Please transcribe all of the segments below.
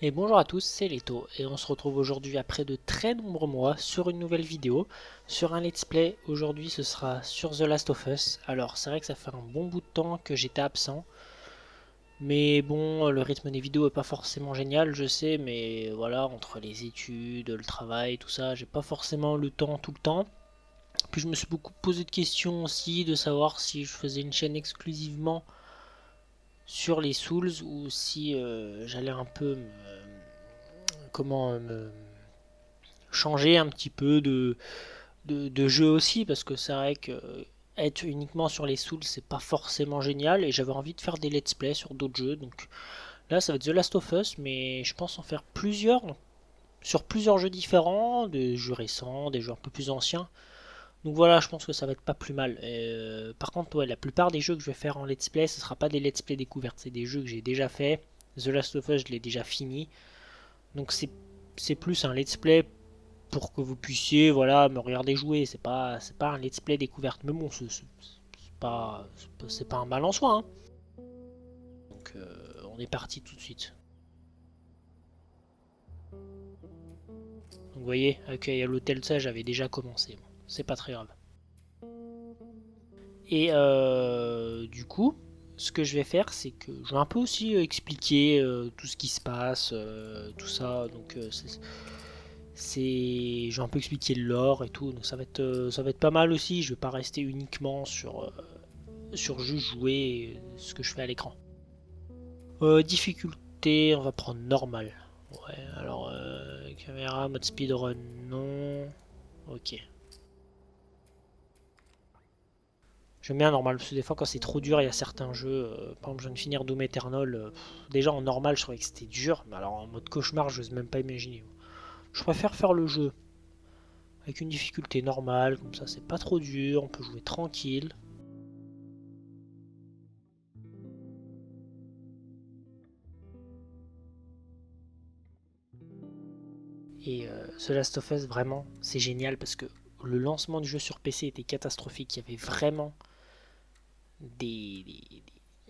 Et bonjour à tous, c'est Leto et on se retrouve aujourd'hui après de très nombreux mois sur une nouvelle vidéo, sur un let's play. Aujourd'hui ce sera sur The Last of Us. Alors c'est vrai que ça fait un bon bout de temps que j'étais absent, mais bon le rythme des vidéos est pas forcément génial je sais, mais voilà, entre les études, le travail, tout ça, j'ai pas forcément le temps tout le temps. Puis je me suis beaucoup posé de questions aussi, de savoir si je faisais une chaîne exclusivement sur les Souls ou si j'allais un peu me changer un petit peu de jeu aussi, parce que c'est vrai que être uniquement sur les Souls c'est pas forcément génial, et j'avais envie de faire des let's play sur d'autres jeux. Donc là ça va être The Last of Us, mais je pense en faire plusieurs sur plusieurs jeux différents, des jeux récents, des jeux un peu plus anciens. Donc voilà, je pense que ça va être pas plus mal. Par contre, ouais, la plupart des jeux que je vais faire en let's play, ce sera pas des let's play découvertes, c'est des jeux que j'ai déjà fait. The Last of Us, je l'ai déjà fini, donc c'est plus un let's play pour que vous puissiez, voilà, me regarder jouer. C'est pas un let's play découverte, mais bon, c'est pas un mal en soi, hein. Donc on est parti tout de suite. Donc vous voyez, accueil à l'hôtel, ça j'avais déjà commencé. Bon, c'est pas très grave. Et du coup, ce que je vais faire, c'est que je vais un peu aussi expliquer tout ce qui se passe, tout ça. Donc je vais un peu expliquer le lore et tout. Donc ça va être pas mal aussi. Je vais pas rester uniquement sur juste jouer ce que je fais à l'écran. Difficulté, on va prendre normal. Ouais, alors caméra, mode speedrun, non. Ok. J'aime bien normal, parce que des fois quand c'est trop dur, il y a certains jeux, par exemple je viens de finir Doom Eternal, déjà en normal je trouvais que c'était dur, mais alors en mode cauchemar je n'ose même pas imaginer. Je préfère faire le jeu avec une difficulté normale, comme ça c'est pas trop dur, on peut jouer tranquille. Et The Last of Us, vraiment, c'est génial parce que le lancement du jeu sur PC était catastrophique. Il y avait vraiment des, des,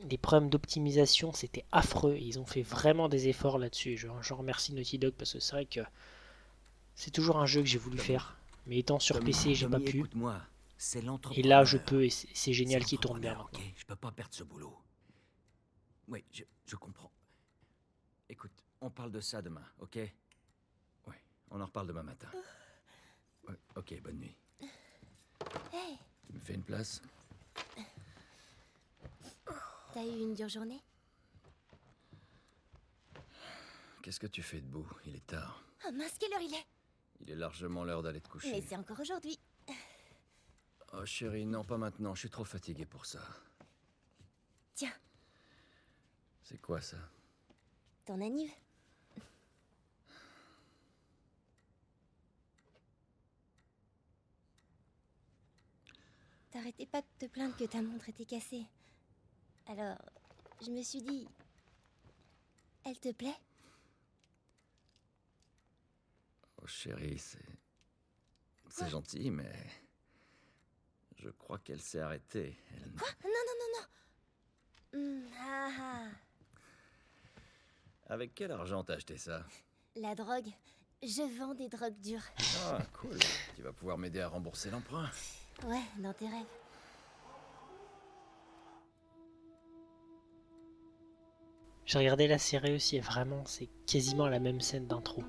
des problèmes d'optimisation, c'était affreux. Ils ont fait vraiment des efforts là-dessus. Je remercie Naughty Dog parce que c'est vrai que c'est toujours un jeu que j'ai voulu Tommy, faire. Mais étant sur Tommy, PC, j'ai pas Tommy, pu. écoute-moi. C'est Et là, je l'entrepreneur. peux et c'est C'est génial qu'il tourne bien l'entrepreneur, ok? maintenant. Je peux pas perdre ce boulot. Oui, je comprends. Écoute, on parle de ça demain, ok? Oui, on en reparle demain matin. Ouais, ok, bonne nuit. Hey, Tu me fais une place? t'as eu une dure journée? Qu'est-ce que tu fais debout? Il est tard. Ah mince, quelle heure il est? Il est largement l'heure d'aller te Mais coucher. c'est encore aujourd'hui. Oh chérie, non pas maintenant, je suis trop fatigué pour ça. Tiens, C'est quoi ça? ton anniv. T'arrêtais pas de te plaindre que ta montre était cassée. Alors, je me suis dit... Elle te plaît? Oh chérie, Quoi? c'est gentil, mais je crois qu'elle s'est arrêtée. Quoi? Non, non, non, non. Ah ah. Avec quel argent t'as acheté ça? La drogue. Je vends des drogues dures. Ah, cool. Tu vas pouvoir m'aider à rembourser l'emprunt. Ouais, dans tes rêves. J'ai regardé la série aussi et vraiment, c'est quasiment la même scène d'intro.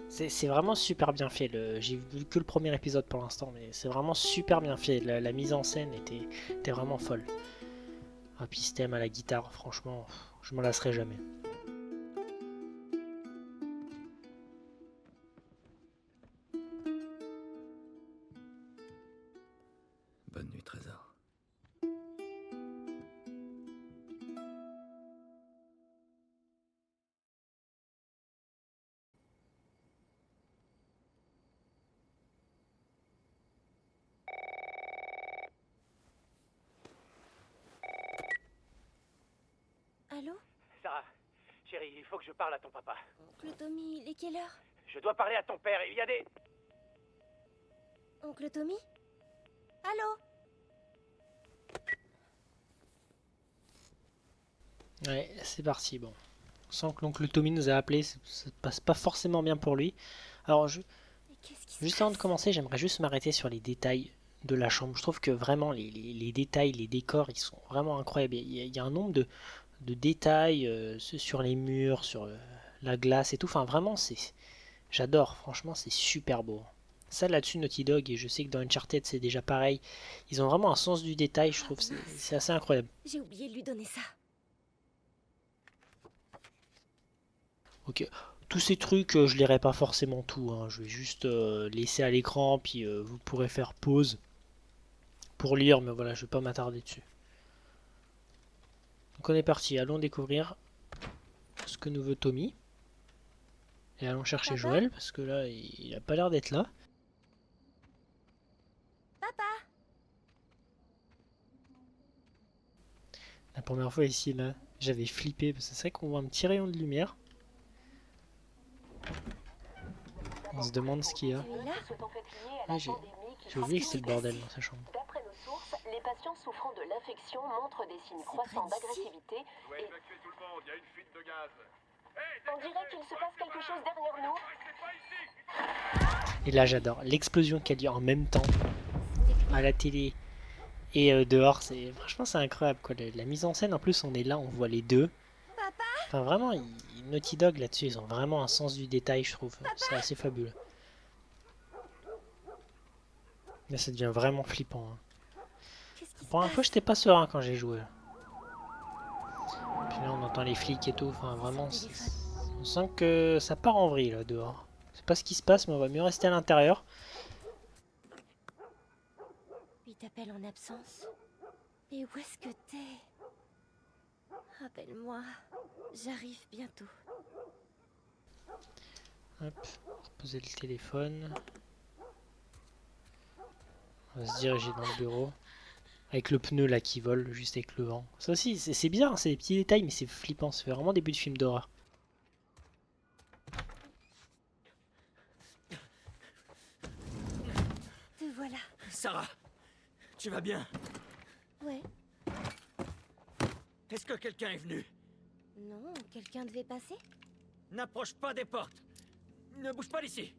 C'est vraiment super bien fait. J'ai vu que le premier épisode pour l'instant, mais c'est vraiment super bien fait. La mise en scène était vraiment folle. Un thème à la guitare, franchement, je m'en lasserai jamais. Bonne nuit, Trésor. Allô? Sarah, chérie, il faut que je parle à ton papa. Oncle Tommy, il est quelle heure? Je dois parler à ton père. Il y a des... Oncle Tommy? Allô? Ouais, c'est parti, bon. On sent que l'oncle Tommy nous a appelé, ça passe pas forcément bien pour lui. Alors, Mais qu'est-ce qui se juste avant de passe? commencer, j'aimerais juste m'arrêter sur les détails de la chambre. Je trouve que vraiment les détails, les décors, ils sont vraiment incroyables. Il y a un nombre de détails sur les murs, sur la glace et tout. Enfin, vraiment, j'adore. Franchement, c'est super beau. Ça là-dessus, Naughty Dog, et je sais que dans Uncharted c'est déjà pareil. Ils ont vraiment un sens du détail, je Ah trouve. mince, C'est assez incroyable. j'ai oublié de lui donner ça. Ok. Tous ces trucs, je lirai pas forcément tout, hein. Je vais juste laisser à l'écran, puis vous pourrez faire pause pour lire, mais voilà, je vais pas m'attarder dessus. Donc on est parti, allons découvrir ce que nous veut Tommy. Et allons chercher Papa? Joël, parce que là, il a pas l'air d'être là. Papa! La première fois ici, là, j'avais flippé, parce que c'est vrai qu'on voit un petit rayon de lumière. On se demande ce qu'il y a. Tu es là? Ah, j'ai oublié que c'était le bordel dans sa chambre. D'après nos sources, les patients souffrant de l'infection montrent des signes C'est croissants près d'ici. d'agressivité. Vous pouvez évacuer tout le monde, il y a une fuite de gaz. On dirait qu'il se passe quelque chose derrière nous. Et là, j'adore l'explosion qui a lieu en même temps à la télé et dehors. Franchement, c'est incroyable, quoi. La mise en scène, en plus, on est là, on voit les deux. Papa! Enfin, vraiment, Naughty Dog là-dessus, ils ont vraiment un sens du détail, je trouve. C'est assez fabuleux. Là, ça devient vraiment flippant, hein. Qu'est-ce qui se Pour une fois, passe? j'étais pas serein quand j'ai joué. Puis là, on entend les flics et tout. Enfin, vraiment, on sent que ça part en vrille là dehors. Je sais pas ce qui se passe, mais on va mieux rester à l'intérieur. Il t'appelle en absence. Et où est-ce que t'es? Rappelle-moi. J'arrive bientôt. Hop, reposer le téléphone. On va se diriger dans le bureau. Avec le pneu là qui vole, juste avec le vent. Ça aussi, c'est bizarre, hein, c'est des petits détails, mais c'est flippant. Ça fait vraiment début de film d'horreur. Te voilà. Sarah, tu vas bien? Ouais. Est-ce que quelqu'un est venu? Non, quelqu'un devait passer? N'approche pas des portes. Ne bouge pas d'ici.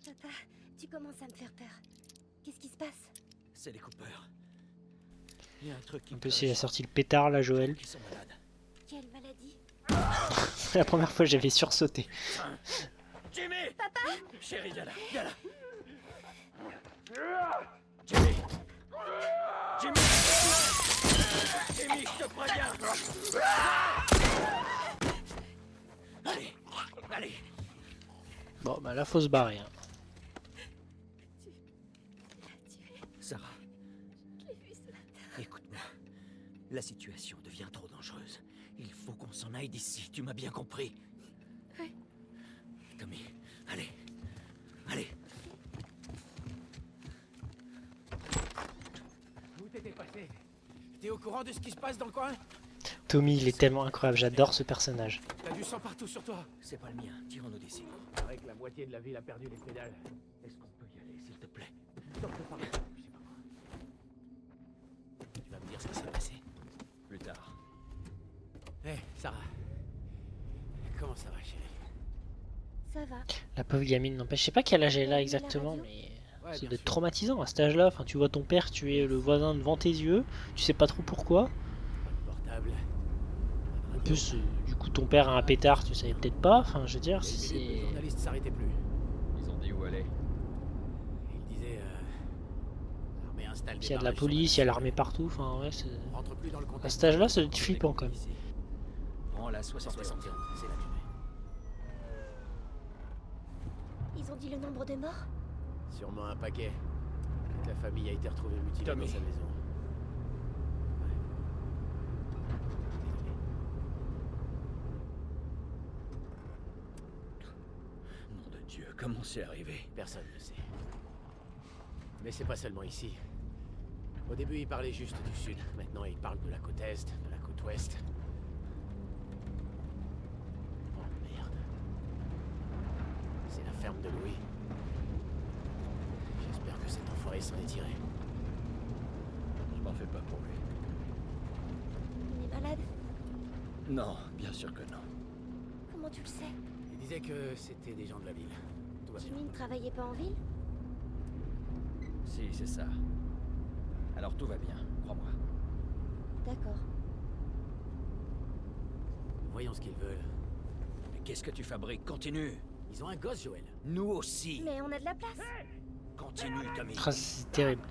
Papa, tu commences à me faire peur. Qu'est-ce qui se passe? C'est les coupeurs. Il y a un truc qui En plus, cloche. il a sorti le pétard là, Joël. Qui sont malades. Quelle maladie? C'est la première fois que j'avais sursauté. Jimmy! Papa! Chérie, viens là, viens là. Jimmy! Jimmy! Jimmy, je te préviens! Allez, allez! Bon, bah là, faut se barrer, hein. Sarah, écoute-moi. La situation devient trop dangereuse. Il faut qu'on s'en aille d'ici, tu m'as bien compris? Oui. Tommy, allez, allez. Où t'étais passé? T'es au courant de ce qui se passe dans le coin? Tommy, il est tellement incroyable, j'adore ce personnage. T'as du sang partout sur toi. C'est pas le mien, tirons-nous d'ici. C'est vrai que la moitié de la ville a perdu les pédales. Est-ce qu'on peut y aller, s'il te plaît? T'en fais pas, je sais pas moi. Tu vas me dire ce qui s'est passé? Plus tard. Hé, Sarah. Comment ça va, chérie? Ça va. La pauvre gamine, n'empêche, je sais pas quel âge elle a la exactement, radio? mais Ouais, ça bien doit être sûr. traumatisant à cet âge-là. Enfin, tu vois ton père tuer le voisin devant tes yeux, tu sais pas trop pourquoi. Pas de portable. En plus, du coup, ton père a un pétard, tu savais peut-être pas. Enfin, je veux dire, Les c'est. journalistes s'arrêtaient plus. Ils ont dit où aller? Ils disaient, l'armée installe des Il y a de la barrages sur police, il y a l'armée partout. Enfin, ouais, On rentre plus dans le à contexte. cet âge-là, ça doit être flippant quand même. Ici. Prends la 71. C'est la fumée. Ils ont dit le nombre de morts? Sûrement un paquet. Toute la famille a été retrouvée mutilée Tommy. dans sa maison. Nom de Dieu, comment c'est arrivé? Personne ne sait. Mais c'est pas seulement ici. Au début, il parlait juste du sud. Maintenant, il parle de la côte est, de la côte ouest. Oh merde. C'est la ferme de Louis. J'espère que cet enfoiré s'en est tiré. Je m'en fais pas pour lui. Il est malade? Non, bien sûr que non. Comment tu le sais? Il disait que c'était des gens de la ville. Tout va bien. Jimmy ne travaillait pas en ville? Si, c'est ça. Alors tout va bien, crois-moi. D'accord. Voyons ce qu'ils veulent. Mais qu'est-ce que tu fabriques? Continue. Ils ont un gosse, Joël. Nous aussi. Mais on a de la place. Continue, Tommy. Ah, c'est terrible.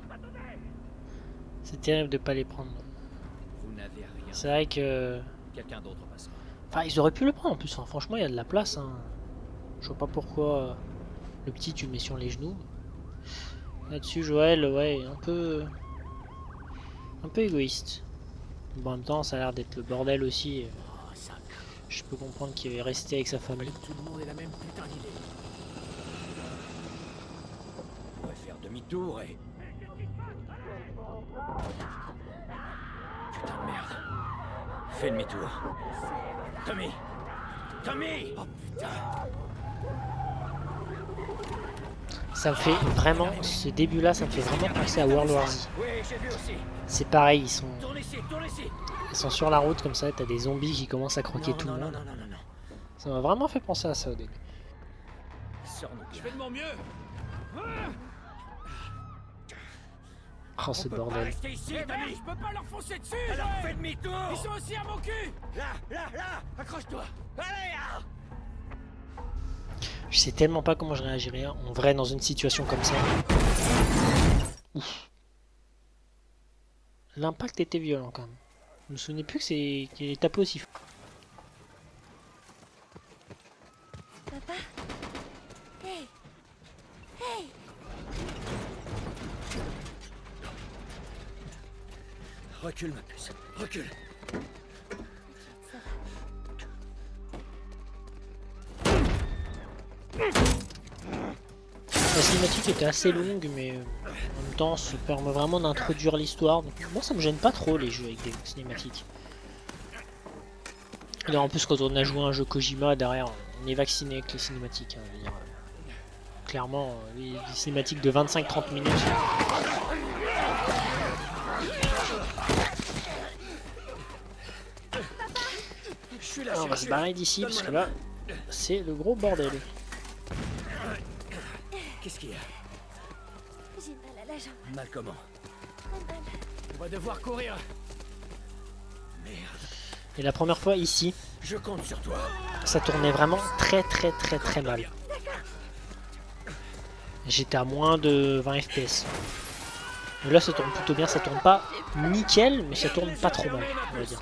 C'est terrible de pas les prendre. Vous n'avez rien. C'est vrai que... Quelqu'un d'autre passera. Enfin, ils auraient pu le prendre en plus. Hein. Franchement, il y a de la place. Hein. Je vois pas pourquoi le petit, tu le mets sur les genoux. Là-dessus, Joël, ouais, un peu égoïste. Bon, en même temps, ça a l'air d'être le bordel aussi. Oh, ça. Je peux comprendre qu'il est resté avec sa famille. Tout le monde est la même putain d'idée. On pourrait faire demi-tour et... Putain de merde. Fais demi-tour. Tommy! Tommy! Oh putain! Ça me fait vraiment, ce début-là, ça me fait vraiment penser à World War Z. Oui, j'ai vu aussi. C'est pareil, ils Tourne ici, sont sur la route comme ça, t'as des zombies qui commencent à croquer non, tout non, le non, monde. non, non, non, non. Ça m'a vraiment fait penser à ça au début. Sors-nous. Je fais de mon mieux. Oh, ce On peut pas bordel. rester ici, Tommy! Je peux pas leur foncer dessus. Alors Joël. fais demi-tour! Ils sont aussi à mon cul. Là! Accroche-toi. Allez, ah! Je sais tellement pas comment je réagirais en vrai dans une situation comme ça. Ouf. L'impact était violent quand même. Je me souvenais plus que c'est qu'il est tapé aussi fort. Papa? Hey! Hey! Recule, ma puce. Recule. Ça La cinématique était assez longue, mais en même temps, ça permet vraiment d'introduire l'histoire. Donc moi, ça me gêne pas trop les jeux avec des cinématiques. Et en plus, quand on a joué un jeu Kojima, derrière, on est vacciné avec les cinématiques. Hein, je veux dire, clairement, les cinématiques de 25-30 minutes. Je suis là, Alors, on va se barrer d'ici parce que là, c'est le gros bordel. Qu'est-ce qu'il y a? J'ai mal à la jambe. Mal comment? Très mal. On va devoir courir. Merde. Et la première fois ici, Je compte sur toi. ça tournait vraiment très mal. J'étais à moins de 20 FPS. Mais là ça tourne plutôt bien, ça tourne pas nickel, mais ça tourne pas trop mal, on va dire.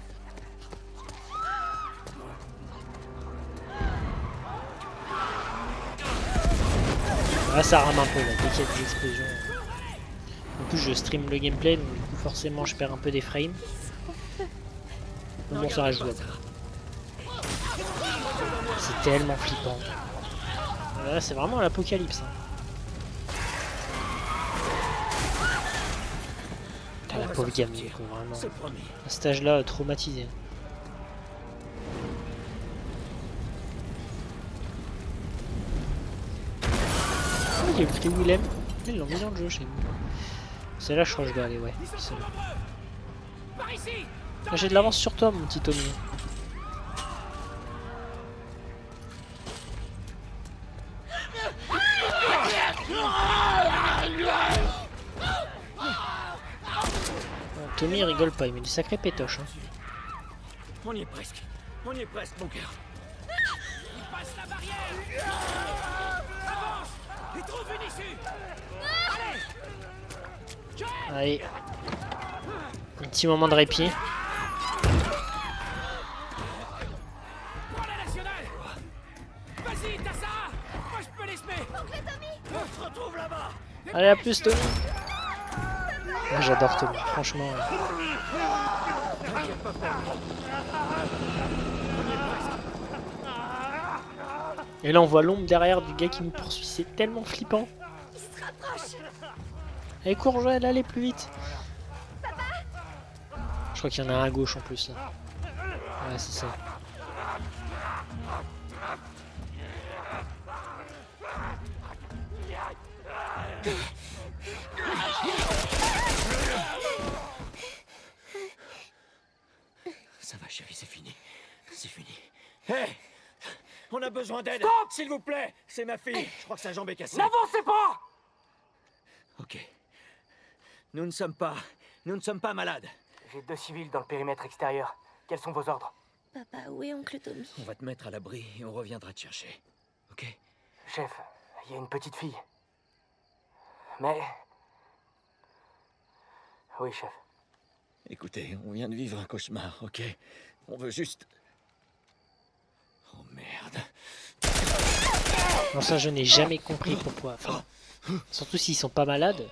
Là ça rame un peu là, dès qu'il y a des explosions. En plus je stream le gameplay, donc du coup forcément je perds un peu des frames. Mais bon ça reste jouable. C'est tellement flippant. Là c'est vraiment l'apocalypse. Hein. Putain, la pauvre gamine quoi, vraiment. C'est promis. À cet âge-là, traumatisé. Oh, il y a écouté Willem. Ils l'ont mis dans le jeu chez nous. C'est là, je crois que je dois aller, ouais. C'est là. Par ici. Là, j'ai de l'avance sur toi, mon petit Tommy. Bon, Tommy il rigole pas, il met du sacré pétoche. Hein. On y est presque. On y est presque, mon cœur. Passe la barrière. Avance. Et trouve une issue. Allez. Un petit moment de répit. Pour la nationale. Vas-y, t'as ça. Moi je peux les semer. On se retrouve là-bas. Allez, à plus, Tommy. Moi, j'adore Tommy, franchement. Et là, on voit l'ombre derrière du gars qui nous poursuit. C'est tellement flippant. Il se rapproche. Allez, cours, Joël, allez plus vite. Je crois qu'il y en a un à gauche en plus là. Ouais, c'est ça. Ça va, chérie, c'est fini. C'est fini. Hé! besoin d'aide. Stop. S'il vous plaît, c'est ma fille. Je crois que sa jambe est cassée. N'avancez pas! Ok. Nous ne sommes pas malades. J'ai 2 civils dans le périmètre extérieur. Quels sont vos ordres? Papa, où est oncle Tommy? On va te mettre à l'abri et on reviendra te chercher. Ok? Chef, il y a une petite fille. Mais... Oui, chef. Écoutez, on vient de vivre un cauchemar, ok? On veut juste... Oh merde. Non, ça, je n'ai jamais compris pourquoi. Enfin, surtout s'ils sont pas malades.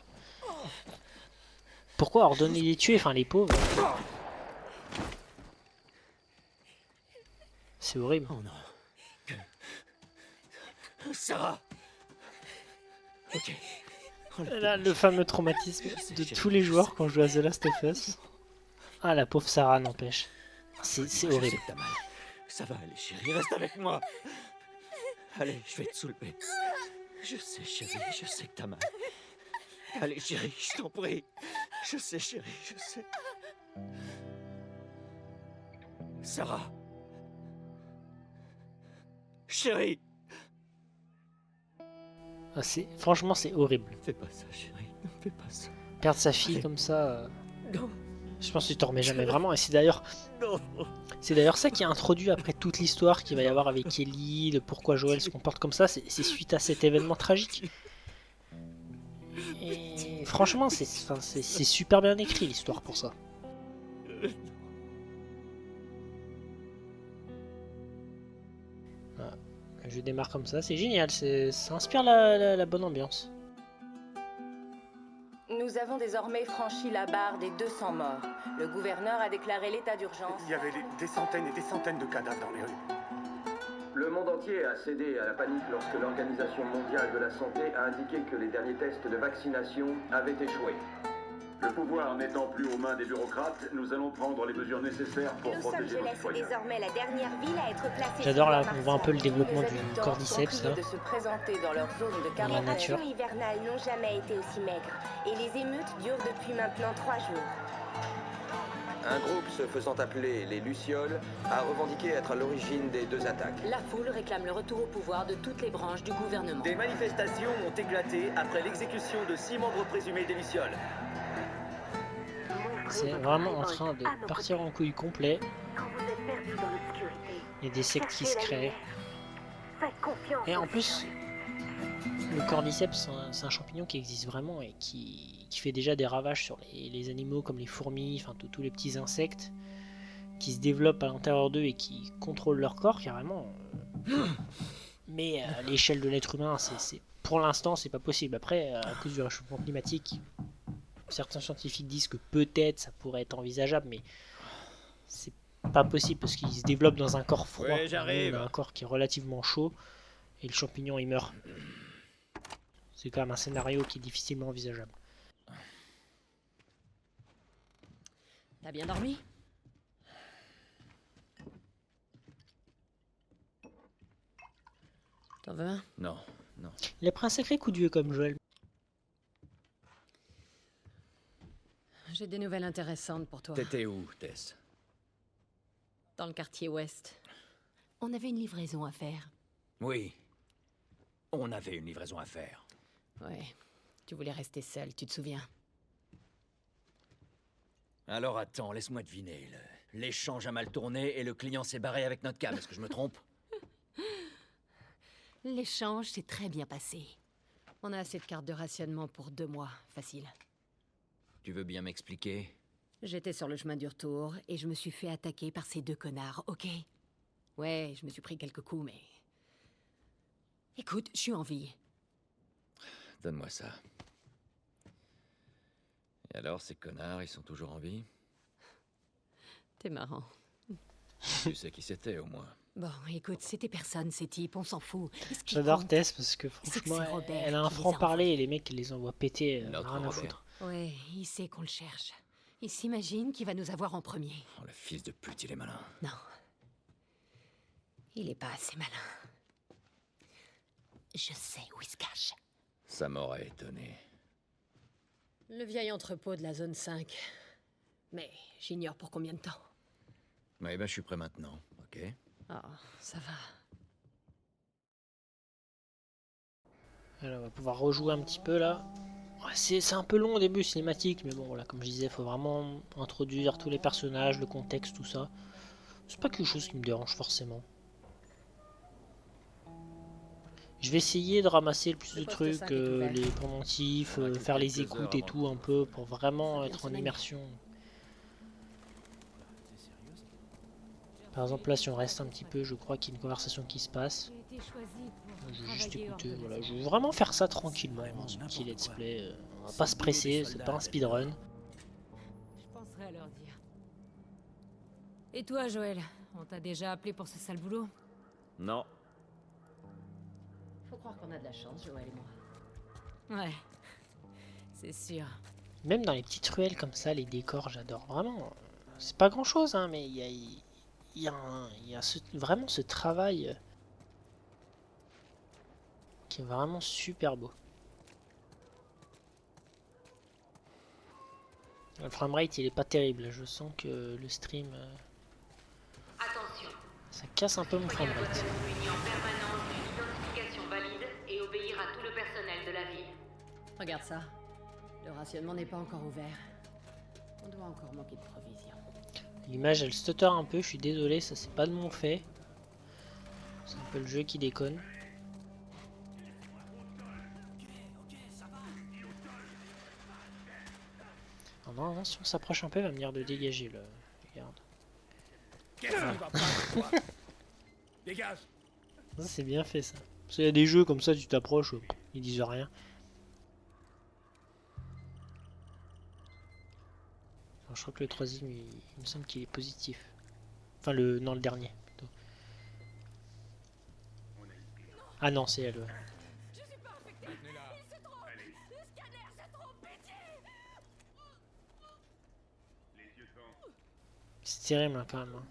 Pourquoi ordonner de les tuer, enfin les pauvres? C'est horrible. Oh non. Sarah. Ok. Oh, Là, le fameux traumatisme de tous les joueurs quand on joue à The Last of Us. Ah, la pauvre Sarah, n'empêche. C'est Je sais horrible. que t'as mal. Ça va aller, chérie, reste avec moi. Allez, je vais te soulever. Je sais, chérie, je sais que t'as mal. Allez, chérie, je t'en prie. Je sais, chérie, je sais. Sarah. Chérie. Ah, franchement, c'est horrible. Ne fais pas ça, chérie, ne fais pas ça. Perdre sa fille Allez. comme ça, Non, je pense que tu t'en remets jamais vraiment. Et non. c'est d'ailleurs ça qui a introduit après toute l'histoire qu'il va y avoir avec Ellie, de pourquoi Joël se comporte comme ça. C'est suite à cet événement tragique. Et franchement, c'est super bien écrit l'histoire pour ça. Voilà. Je démarre comme ça, c'est génial, ça inspire la bonne ambiance. Nous avons désormais franchi la barre des 200 morts. Le gouverneur a déclaré l'état d'urgence. Il y avait des centaines et des centaines de cadavres dans les rues. Le monde entier a cédé à la panique lorsque l'Organisation mondiale de la santé a indiqué que les derniers tests de vaccination avaient échoué. Le pouvoir n'étant plus aux mains des bureaucrates, nous allons prendre les mesures nécessaires pour Los protéger nos Angeles est citoyens. désormais la dernière ville à être placée. J'adore là, sous on voit un peu le développement Les du habitants cordyceps sont là. priés de se présenter dans leur zone de Dans la Les nature. conditions hivernales n'ont jamais été aussi maigres. Et les émeutes durent depuis maintenant 3 jours. Un groupe se faisant appeler les Lucioles a revendiqué être à l'origine des 2 attaques. La foule réclame le retour au pouvoir de toutes les branches du gouvernement. Des manifestations ont éclaté après l'exécution de 6 membres présumés des Lucioles. C'est vraiment en train de partir en couille complet. Il y a des sectes qui se créent. Et en plus, le cordyceps, c'est un champignon qui existe vraiment et qui fait déjà des ravages sur les animaux comme les fourmis, enfin tous les petits insectes qui se développent à l'intérieur d'eux et qui contrôlent leur corps carrément. Mais à l'échelle de l'être humain, pour l'instant, c'est pas possible. Après, à cause du réchauffement climatique, certains scientifiques disent que peut-être ça pourrait être envisageable, mais c'est pas possible parce qu'il se développe dans un corps froid. Ouais, j'arrive. On a un corps qui est relativement chaud et le champignon il meurt. C'est quand même un scénario qui est difficilement envisageable. T'as bien dormi? T'en veux un? Non, non. Il a pris un sacré coup de vieux comme Joël. J'ai des nouvelles intéressantes pour toi. T'étais où, Tess? Dans le quartier ouest. On avait une livraison à faire. Oui. On avait une livraison à faire. Ouais. Tu voulais rester seul, tu te souviens? Alors attends, laisse-moi deviner. L'échange a mal tourné et le client s'est barré avec notre cam. Est-ce que je me trompe? L'échange s'est très bien passé. On a assez de cartes de rationnement pour 2 mois, facile. Tu veux bien m'expliquer? J'étais sur le chemin du retour et je me suis fait attaquer par ces 2 connards, ok? Ouais, je me suis pris quelques coups, mais... Écoute, je suis en vie. Donne-moi ça. Et alors, ces connards, ils sont toujours en vie? T'es marrant. Tu sais qui c'était, au moins. Bon, écoute, c'était personne, ces types, on s'en fout. Ce qui J'adore compte, Tess parce que c'est que franchement, c'est Robert elle a un qui les a franc-parler et les mecs ils les envoient péter, Notre rien à Robert. foutre. Ouais, il sait qu'on le cherche. Il s'imagine qu'il va nous avoir en premier. Oh, le fils de pute, il est malin. Non. Il est pas assez malin. Je sais où il se cache. Ça m'aurait étonné. Le vieil entrepôt de la zone 5. Mais j'ignore pour combien de temps. Ouais, ben, je suis prêt maintenant, ok? Oh, ça va. Alors, on va pouvoir rejouer un petit peu là. Ouais, c'est un peu long au début cinématique, mais bon voilà, comme je disais, il faut vraiment introduire tous les personnages, le contexte, tout ça. C'est pas quelque chose qui me dérange forcément. Je vais essayer de ramasser le plus de trucs, les pendentifs, faire les écoutes et tout un peu pour vraiment être en immersion. Par exemple là si on reste un petit peu, je crois qu'il y a une conversation qui se passe. Je vais juste écouter, voilà. Je veux vraiment faire ça tranquillement, hein, ce petit let's play. On va pas se presser, c'est pas un speedrun. Je penserai à leur dire. Et toi, Joël, on t'a déjà appelé pour ce sale boulot? Non. Faut croire qu'on a de la chance, Joël et moi. Ouais, c'est sûr. Même dans les petites ruelles comme ça, les décors, j'adore. Vraiment, c'est pas grand chose, hein, mais il y a vraiment ce travail qui est vraiment super beau. Le framerate il est pas terrible, je sens que le stream Attention. ça casse un peu mon framerate. Muni en permanence d'une identification valide et obéir à tout le personnel de la ville. Regarde ça. Le rationnement n'est pas encore ouvert. On doit encore manquer de provisions. L'image elle stutter un peu, je suis désolé, ça c'est pas de mon fait. C'est un peu le jeu qui déconne. Alors non, si on s'approche un peu, il va me dire de dégager le. Regarde. Dégage. Ça c'est bien fait ça. Parce qu'il y a des jeux comme ça, tu t'approches, ils disent rien. Alors, je crois que le troisième, il me semble qu'il est positif. Enfin non, le dernier plutôt. Ah non, c'est elle. Ouais. C'est terrible hein, quand même. Hein.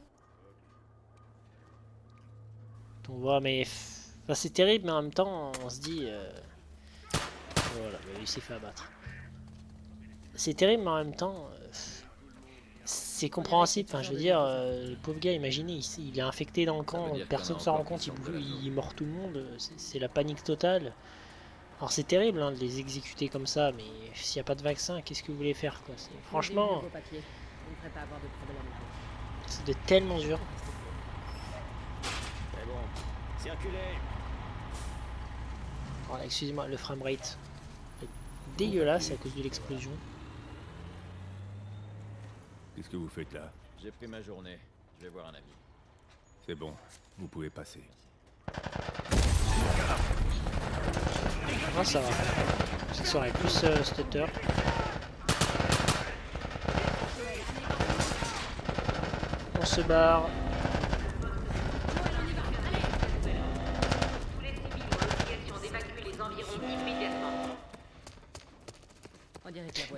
On voit, mais enfin, c'est terrible, mais en même temps, on se dit. Voilà, il s'est fait abattre. C'est terrible, mais en même temps, c'est compréhensible. Enfin, je veux dire, le pauvre gars, imaginez, il est infecté dans le camp, personne ne s'en rend compte, il mord tout le monde, c'est la panique totale. Alors c'est terrible hein, de les exécuter comme ça, mais s'il n'y a pas de vaccin, qu'est-ce que vous voulez faire quoi? Franchement, c'est de tellement dur. Mais bon, circulez. Voilà, excusez-moi, le framerate est dégueulasse à cause de l'explosion. Qu'est-ce que vous faites là? J'ai pris ma journée. Je vais voir un ami. C'est bon, vous pouvez passer. Ah, ça va. Ça aurait plus stutter. On se barre. Tous les civils ont l'obligation d'évacuer les environs immédiatement.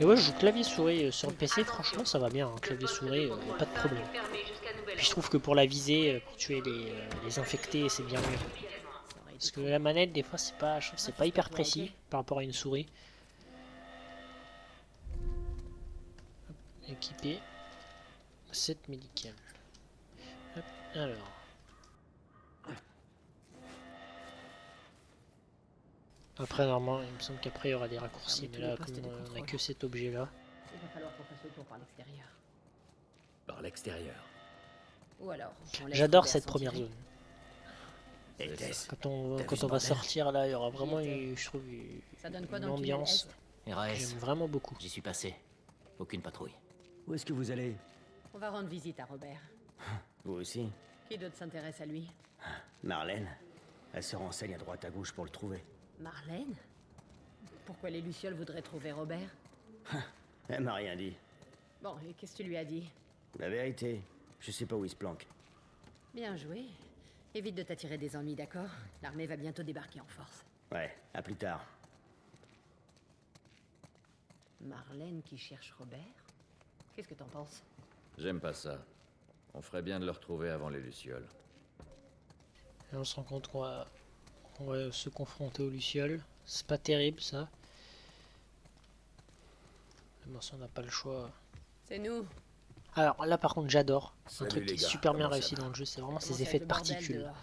Et ouais, je joue clavier-souris sur le PC, franchement ça va bien, hein. Clavier-souris, pas de problème. Puis je trouve que pour la visée, pour tuer les infectés, c'est bien mieux. Parce que la manette, des fois, c'est pas, je trouve, c'est pas hyper précis par rapport à une souris. Hop, équipé. 7 médicales. Hop, alors. Après, normalement, il me semble qu'après, il y aura des raccourcis. Mais là, comme on n'a que cet objet-là. Il va falloir qu'on fasse le tour par l'extérieur. Par l'extérieur. Ou alors, j'adore cette première zone. Quand on va sortir là, il y aura vraiment, je trouve, une ambiance. J'aime vraiment beaucoup. J'y suis passé. Aucune patrouille. Où est-ce que vous allez? On va rendre visite à Robert. Vous aussi? Qui d'autre s'intéresse à lui? Marlène. Elle se renseigne à droite à gauche pour le trouver. Marlène? Pourquoi les Lucioles voudraient trouver Robert? Elle m'a rien dit. Bon, et qu'est-ce que tu lui as dit? La vérité, je sais pas où il se planque. Bien joué. Évite de t'attirer des ennuis, d'accord? L'armée va bientôt débarquer en force. Ouais, à plus tard. Marlène qui cherche Robert? Qu'est-ce que t'en penses? J'aime pas ça. On ferait bien de le retrouver avant les Lucioles. Et on se rend compte qu'on va se confronter aux Lucioles. C'est pas terrible ça. Mais bon, si on n'a pas le choix. C'est nous. Alors là par contre j'adore. Un Salut, truc qui les est gars. super bien Comment ça réussi va? dans le jeu, c'est vraiment Comment ces ça, effets le de bordel particules. dehors?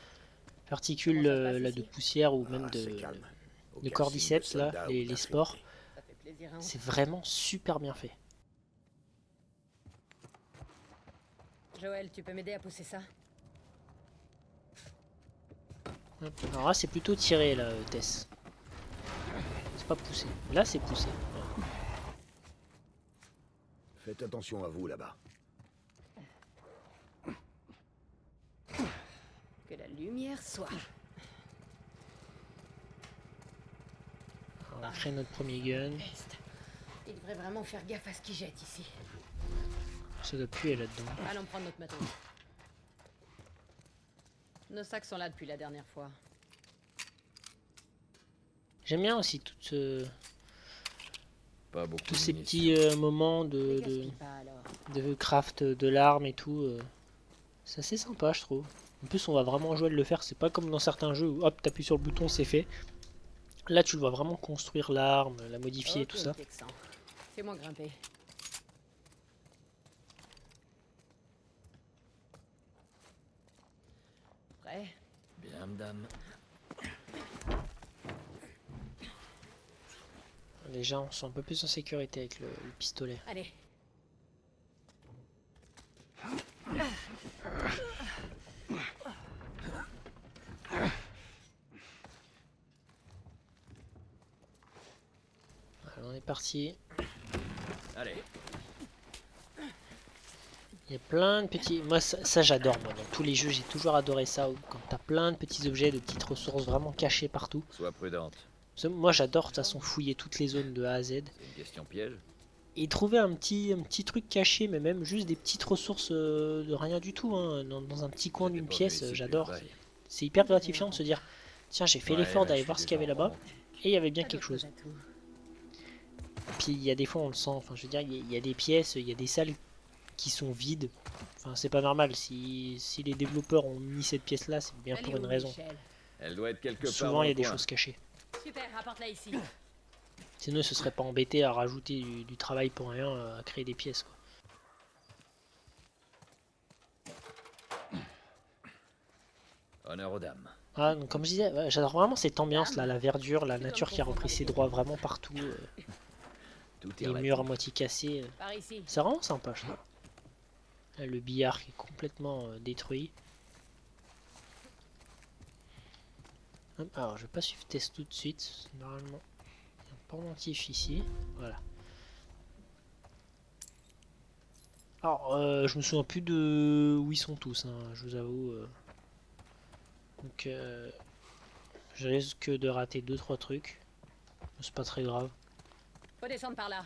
Particules Comment ça se passe là, ici? de poussière ou même C'est calme. de Aucun cordyceps signe de là, soldat ou les d'infecté. spores. Ça fait plaisir, hein. C'est vraiment super bien fait. Joël, tu peux m'aider à pousser ça? Hop. Alors là c'est plutôt tiré là, Tess. C'est pas poussé. Là c'est poussé. Voilà. Faites attention à vous là-bas. Que la lumière soit. On va créer notre premier gun. Peste. Il devrait vraiment faire gaffe à ce qu'il jette ici. Ça doit puer là-dedans. Allons prendre notre matos. Nos sacs sont là depuis la dernière fois. J'aime bien aussi Pas beaucoup tous de ces munitions. petits moments Les gaspille pas, alors. de craft de l'arme et tout. C'est assez sympa je trouve. En plus on va vraiment jouer de le faire. C'est pas comme dans certains jeux où hop t'appuies sur le bouton c'est fait. Là tu le vois vraiment construire l'arme, la modifier et tout ça. Texan. Fais-moi grimper. Prêt? Bien, madame. Les gens sont un peu plus en sécurité avec le pistolet. Allez. Alors, on est parti. Allez. Il y a plein de petits... Moi ça j'adore moi. Dans tous les jeux j'ai toujours adoré ça. Où quand t'as plein de petits objets, de petites ressources vraiment cachées partout. Sois prudente. Moi j'adore de toute façon fouiller toutes les zones de A à Z. C'est une question piège. Et trouver un petit truc caché, mais même juste des petites ressources de rien du tout, hein, dans un petit coin d'une pièce, j'adore. C'est hyper gratifiant de se dire, tiens j'ai fait l'effort d'aller voir ce qu'il y avait là-bas, et il y avait bien quelque chose. Puis il y a des fois on le sent, enfin je veux dire, il y a des pièces, il y a des salles qui sont vides. Enfin c'est pas normal, si les développeurs ont mis cette pièce là, c'est bien pour une raison. Elle doit être quelque part. Souvent il y a des choses cachées. Super, rapporte-la ici. Sinon ils se seraient pas embêtés à rajouter du travail pour rien, à créer des pièces quoi. Honneur aux dames. Ah, donc comme je disais, ouais, j'adore vraiment cette ambiance là, la verdure, la nature qui a repris ses droits vraiment partout. Les murs à moitié cassés. Par ici. C'est vraiment sympa je trouve. Là, le billard qui est complètement détruit. Hop, alors je vais pas suivre Test tout de suite. Normalement, il y a un pendentif ici. Voilà. Alors je me souviens plus de où ils sont tous, hein, je vous avoue. Donc je risque de rater 2-3 trucs. C'est pas très grave. Faut descendre par là.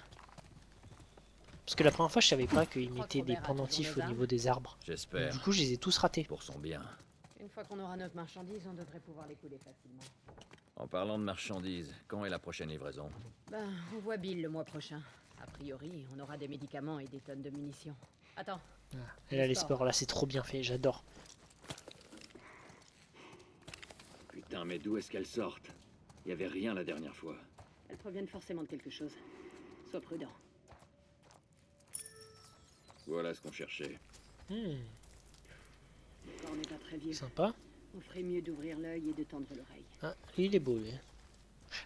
Parce que la première fois je savais pas qu'ils mettaient des pendentifs au niveau des arbres. J'espère. Du coup je les ai tous ratés. Pour son bien. Une fois qu'on aura notre marchandise, on devrait pouvoir les couler facilement. En parlant de marchandises, quand est la prochaine livraison? Ben, on voit Bill le mois prochain. A priori, on aura des médicaments et des tonnes de munitions. Attends. Ah, et là les sports, là c'est trop bien fait, j'adore. Putain, mais d'où est-ce qu'elles sortent? Il y avait rien la dernière fois. Elles proviennent forcément de quelque chose. Sois prudent. Voilà ce qu'on cherchait. Le corps n'est pas très vieux. Sympa. On ferait mieux d'ouvrir l'œil et de tendre l'oreille. Ah, il est beau lui.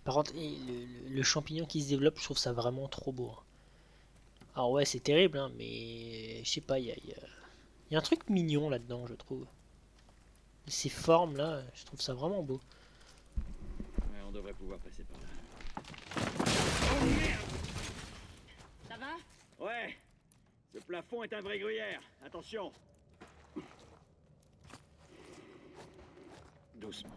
Par contre, le champignon qui se développe, je trouve ça vraiment trop beau. Alors ouais, c'est terrible, hein, mais je sais pas, il y a un truc mignon là-dedans, je trouve. Ces formes là, je trouve ça vraiment beau. Ouais, on devrait pouvoir passer par là. Oh merde! Ça va? Ouais! Ce plafond est un vrai gruyère. Attention! Doucement.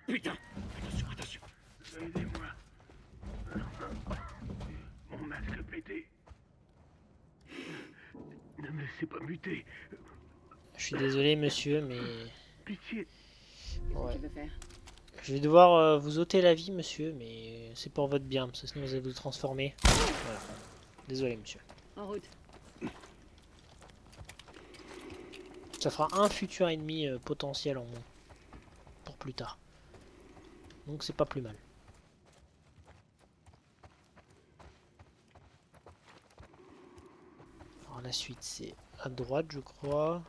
Putain! Attention, attention! Aidez-moi. Mon masque pété. Ne me laissez pas muter. Je suis désolé monsieur, mais... Pitié. Ouais. Tu veux faire? Je vais devoir vous ôter la vie monsieur, mais c'est pour votre bien, parce que sinon vous allez vous transformer. Voilà. Désolé monsieur. En route. Ça fera un futur ennemi potentiel en moins. Pour plus tard. Donc c'est pas plus mal. Alors la suite c'est à droite je crois.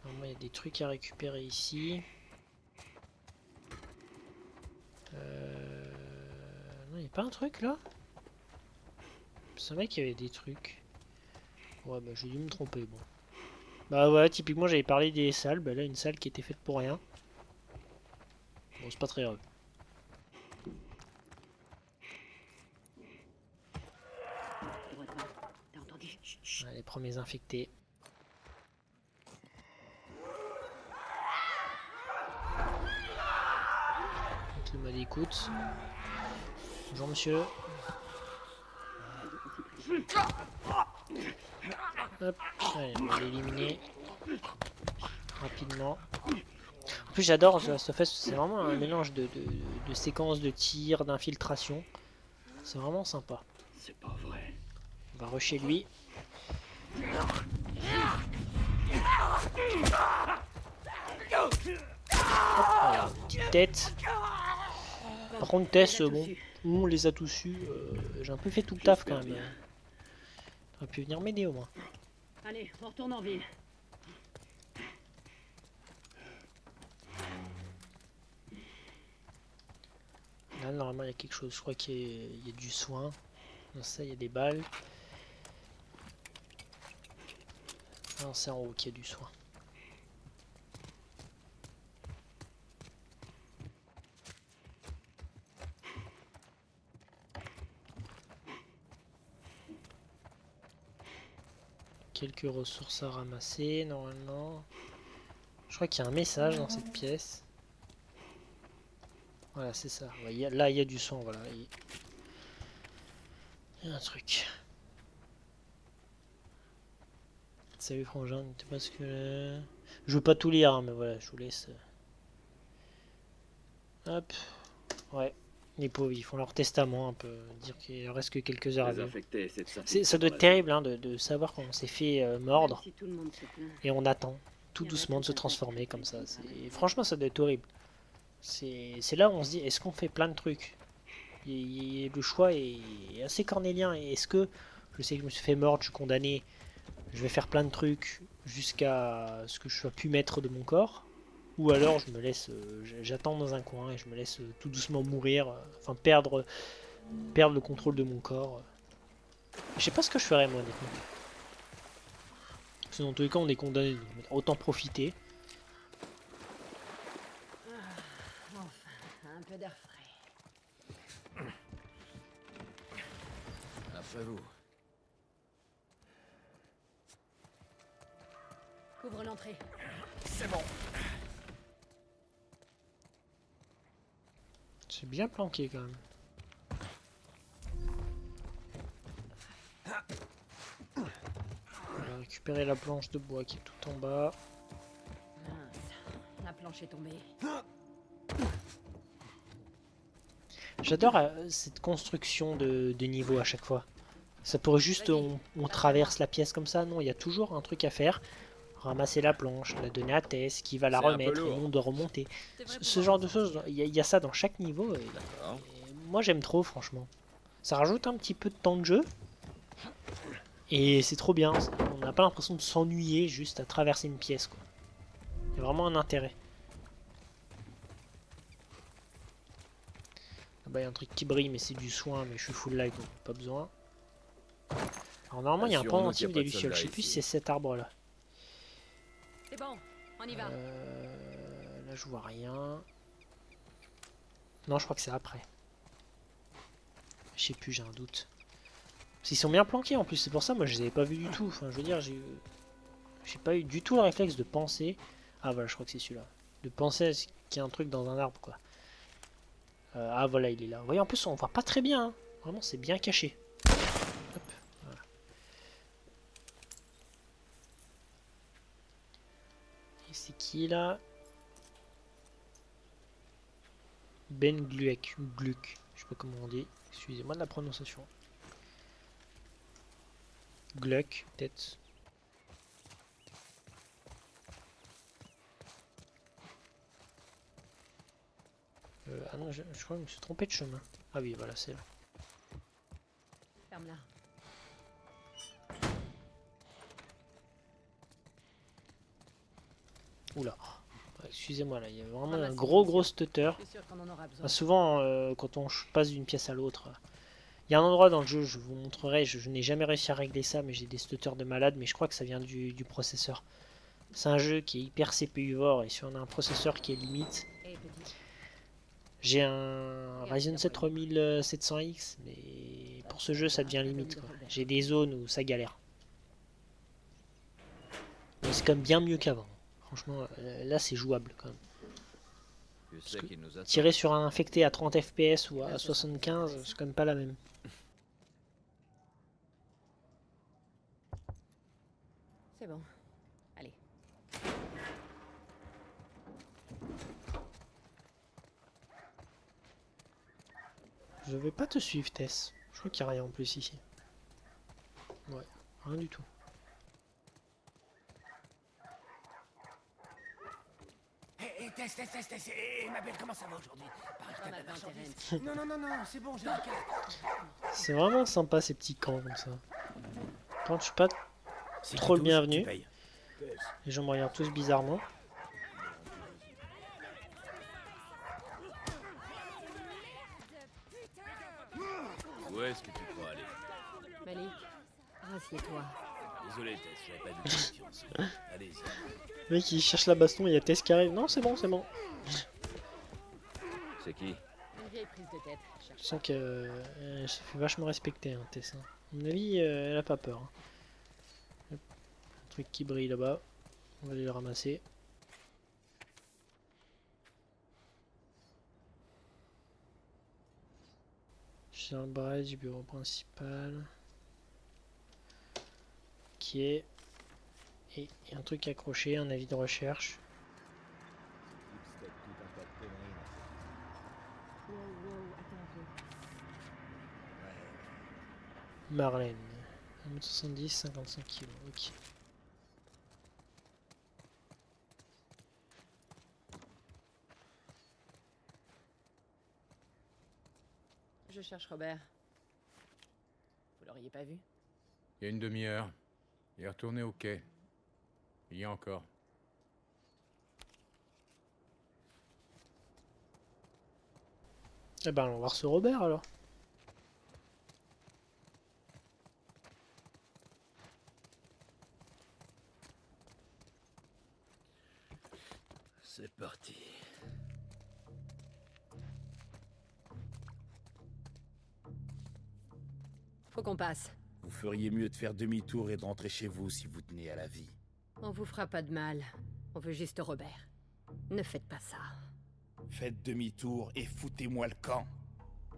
Normalement il y a des trucs à récupérer ici. y a pas un truc là? Je savais qu'il y avait des trucs. Ouais, bah j'ai dû me tromper, bon. Bah ouais, typiquement j'avais parlé des salles, bah là une salle qui était faite pour rien. Bon, c'est pas très grave. Ouais, les premiers infectés. Tout le monde écoute. Bonjour monsieur. Hop, allez, on va l'éliminer rapidement. En plus j'adore The Last of Us, c'est vraiment un mélange de séquences de tir, d'infiltration. C'est vraiment sympa. C'est pas vrai. On va rusher lui. Hop, allez, petite tête. Par contre Tess, bon, on les a tous eus. J'ai un peu fait tout le taf quand même. On aurait pu venir m'aider au moins. Allez, on retourne en ville. Là normalement il y a quelque chose, je crois qu'il y a du soin. Dans ça il y a des balles. Non, c'est en haut qu'il y a du soin. Quelques ressources à ramasser normalement. Je crois qu'il y a un message dans cette pièce. Voilà, c'est ça. Ouais, là il y a du soin, voilà. Il y a un truc. Salut frangin, n'était pas ce que... Je veux pas tout lire, hein, mais voilà, je vous laisse. Hop. Ouais. Les pauvres, ils font leur testament un peu, dire qu'il reste que quelques heures à vivre. Ça doit être terrible hein, de savoir qu'on s'est fait mordre et on attend tout doucement de se transformer comme ça. Franchement, ça doit être horrible. C'est là où on se dit, est-ce qu'on fait plein de trucs? Le choix est assez cornélien. Est-ce que je sais que je me suis fait mordre, je suis condamné, je vais faire plein de trucs jusqu'à ce que je sois plus maître de mon corps? Ou alors je me laisse, j'attends dans un coin et je me laisse tout doucement mourir, enfin perdre le contrôle de mon corps. Je sais pas ce que je ferais moi honnêtement. Parce que dans tous les cas on est condamné, donc autant profiter. Enfin, un peu d'air frais. Après vous. Couvre l'entrée. C'est bon. C'est bien planqué quand même. On va récupérer la planche de bois qui est tout en bas. Mince, la planche est tombée. J'adore cette construction de niveau à chaque fois. Ça pourrait juste, on traverse la pièce comme ça. Non, il y a toujours un truc à faire. Ramasser la planche, la donner à Tess, qui va la remettre, et on doit remonter. Ce genre de choses, il y a ça dans chaque niveau. Et moi j'aime trop franchement. Ça rajoute un petit peu de temps de jeu. Et c'est trop bien. On n'a pas l'impression de s'ennuyer juste à traverser une pièce, quoi. Il y a vraiment un intérêt. Là-bas il y a un truc qui brille mais c'est du soin, mais je suis full life donc pas besoin. Alors normalement il y a un pendentif des lucioles, je sais plus si c'est cet arbre là. C'est bon, on y va. Là je vois rien. Non je crois que c'est après. Je sais plus, j'ai un doute. Ils sont bien planqués en plus, c'est pour ça moi je les avais pas vus du tout. Enfin je veux dire, j'ai pas eu du tout le réflexe de penser. Ah voilà, je crois que c'est celui-là. De penser à ce qu'il y a un truc dans un arbre quoi. Ah voilà, il est là. Vous voyez en plus on voit pas très bien. Hein. Vraiment c'est bien caché. Hop, voilà. Et c'est qui là? Ben Gluck, ou Gluck, je sais pas comment on dit. Excusez-moi de la prononciation. Gluck, peut-être. Ah non, je crois que je me suis trompé de chemin. Ah oui, voilà, c'est là. Ferme-la. Oula. Excusez-moi, là, il y a vraiment Ramasse un les gros munitions. stutter. Je suis sûre qu'on en aura besoin. Enfin, souvent, quand on passe d'une pièce à l'autre, il y a un endroit dans le jeu, je vous montrerai, je n'ai jamais réussi à régler ça, mais j'ai des stutters de malade, mais je crois que ça vient du processeur. C'est un jeu qui est hyper CPU-vore, et si on a un processeur qui est limite... Hey, petit. J'ai un Ryzen 7 3700X, mais pour ce jeu, ça devient limite, quoi. J'ai des zones où ça galère. Mais c'est quand même bien mieux qu'avant. Franchement, là, c'est jouable, quand même. Tu sais qu'il nous attend. Tirer sur un infecté à 30 FPS ou à 75, c'est quand même pas la même. C'est bon. Allez. Je vais pas te suivre, Tess. Je crois qu'il n'y a rien en plus ici. Ouais, rien du tout. Hé, Tess, et ma belle, comment ça va aujourd'hui? Pareil que t'as de la marchandise. Non, c'est bon, j'ai la carte. C'est vraiment sympa ces petits camps comme ça. Quand je suis pas C'est trop le tous, bienvenu. tu payes. Les gens me regardent tous bizarrement. Où est-ce que tu crois aller? Malik, rassieds-toi. Désolé, Tess, j'avais pas vu confiance. Allez-y. Le mec il cherche la baston, il y a Tess qui arrive. Non, c'est bon, c'est bon. C'est qui? Une vieille prise de tête. Je sens que se fait vachement respecter, hein, Tess. Hein. À mon avis, elle a pas peur. Hein. Un truc qui brille là-bas. On va aller le ramasser. Charles Bray du bureau principal. Ok. Et il y a un truc accroché, un avis de recherche. Marlène. 1m70, 55 kg. Ok. Je cherche Robert. Vous l'auriez pas vu? Il y a une demi-heure. Il est retourné au quai. Il y a encore. Eh ben, on va voir ce Robert alors. C'est parti. Faut qu'on passe. Vous feriez mieux de faire demi-tour et de rentrer chez vous si vous tenez à la vie. On vous fera pas de mal. On veut juste Robert. Ne faites pas ça. Faites demi-tour et foutez-moi le camp.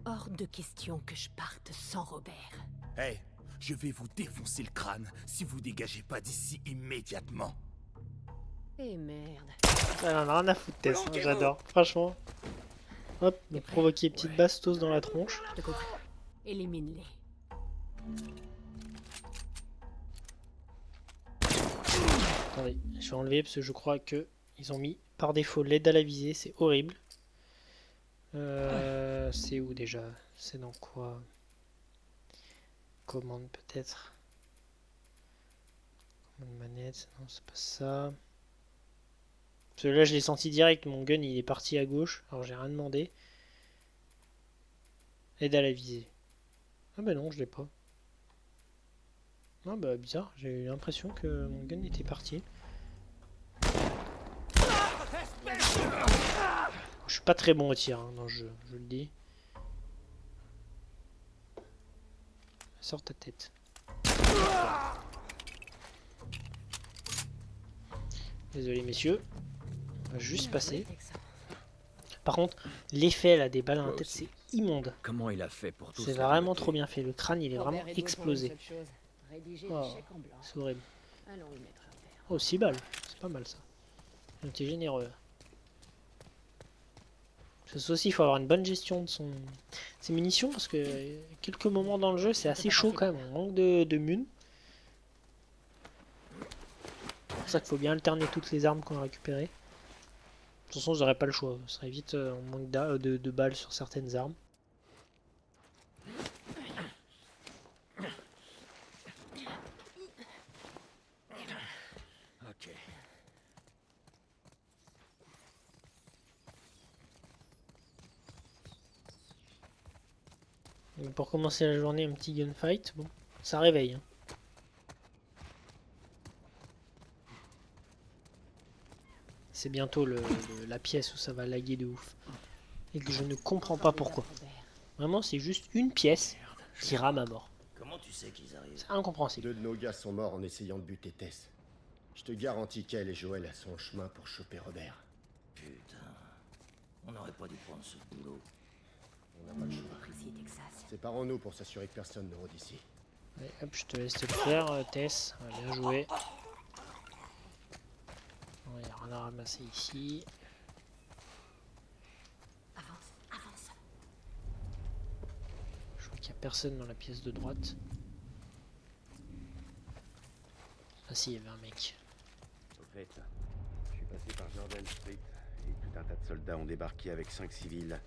Hors de question que je parte sans Robert. Hé, je vais vous défoncer le crâne si vous dégagez pas d'ici immédiatement. Eh merde. Elle en a rien à foutre, Tess, hein, j'adore. Franchement. Hop, donc provoquer une petite bastos dans la tronche. Je te comprends. Élimine-les. Attendez, je vais enlever parce que je crois que ils ont mis par défaut l'aide à la visée, c'est horrible. C'est où déjà? C'est dans quoi? Commande peut-être? Commande manette, non c'est pas ça. Parce que là je l'ai senti direct, mon gun il est parti à gauche, alors j'ai rien demandé. Aide à la visée. Ah bah non, je l'ai pas. Ah bah bizarre, j'ai eu l'impression que mon gun était parti. Je suis pas très bon au tir hein, dans le jeu, je le dis. Sors ta tête. Désolé messieurs, on va juste passer. Par contre, l'effet là des balles dans la tête c'est immonde. Comment il a fait pour tout C'est cela vraiment bloquer? trop bien fait, le crâne il est vraiment explosé. Oh, c'est horrible. Oh 6 balles, c'est pas mal ça. On était généreux. Ça aussi, il faut avoir une bonne gestion de ses munitions parce que quelques moments dans le jeu, c'est assez chaud quand même. On manque de mun. C'est pour ça qu'il faut bien alterner toutes les armes qu'on a récupérées. De toute façon, j'aurais pas le choix. Ce serait vite, on manque de balles sur certaines armes. Ok. Donc pour commencer la journée, un petit gunfight. Bon, ça réveille. Hein. C'est bientôt la pièce où ça va laguer de ouf. Et que je ne comprends pas pourquoi. Vraiment, c'est juste une pièce qui rame à mort. Comment tu sais qu'ils arrivent? C'est incompréhensible. 2 de nos gars sont morts en essayant de buter Tess. Je te garantis qu'elle et Joël sont en chemin pour choper Robert. Putain. On n'aurait pas dû prendre ce boulot. On n'a pas le choix. Séparons-nous pour s'assurer que personne ne rôde ici. Allez, hop, je te laisse te le faire, Tess. Bien joué. Il n'y a rien à ramasser ici. Avance. Je vois qu'il n'y a personne dans la pièce de droite. Ah si, il y avait un mec. Au fait, je suis passé par Jordan Street et tout un tas de soldats ont débarqué avec 5 civils,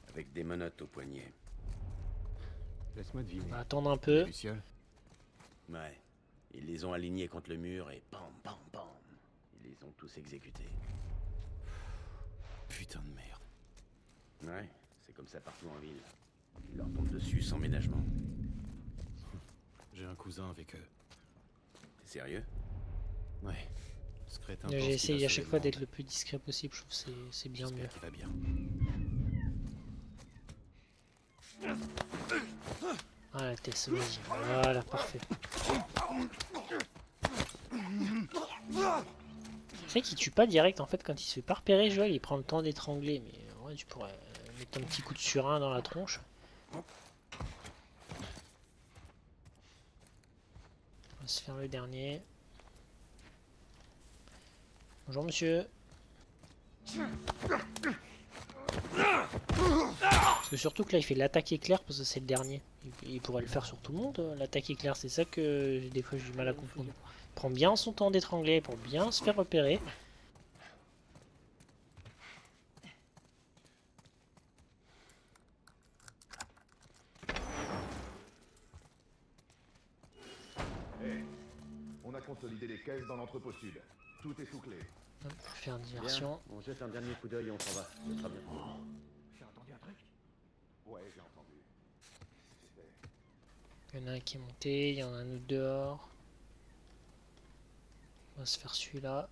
avec des menottes au poignet. Laisse-moi deviner. On va attendre un peu. Ouais, ils les ont alignés contre le mur et pam pam pam. Ils les ont tous exécutés. Putain de merde. Ouais, c'est comme ça partout en ville. Ils leur tombent dessus sans ménagement. J'ai un cousin avec eux. T'es sérieux? Ouais. Ce crétin J'ai pense qu'il essayé a à chaque sauvé fois le d'être monde. le plus discret possible, je trouve que c'est bien mieux. J'espère qu'il va bien. Voilà, Tess, vas-y. Voilà, parfait. C'est vrai qu'il tue pas direct en fait quand il se fait pas repérer, Joël, il prend le temps d'étrangler, mais ouais, tu pourrais mettre un petit coup de surin dans la tronche. On va se faire le dernier. Bonjour monsieur. Parce que surtout que là il fait l'attaque éclair parce que c'est le dernier. Il pourrait le faire sur tout le monde, l'attaque éclair, c'est ça que des fois j'ai du mal à comprendre. Il prend bien son temps d'étrangler pour bien se faire repérer. On a consolidé les caisses dans l'entrepôt sud. Tout est sous clé. Hop, faire une diversion. On jette un dernier coup d'œil et on s'en va. Ce sera bien. J'ai entendu un truc? Ouais, j'ai entendu. Il y en a un qui est monté, il y en a un autre dehors. On va se faire celui-là.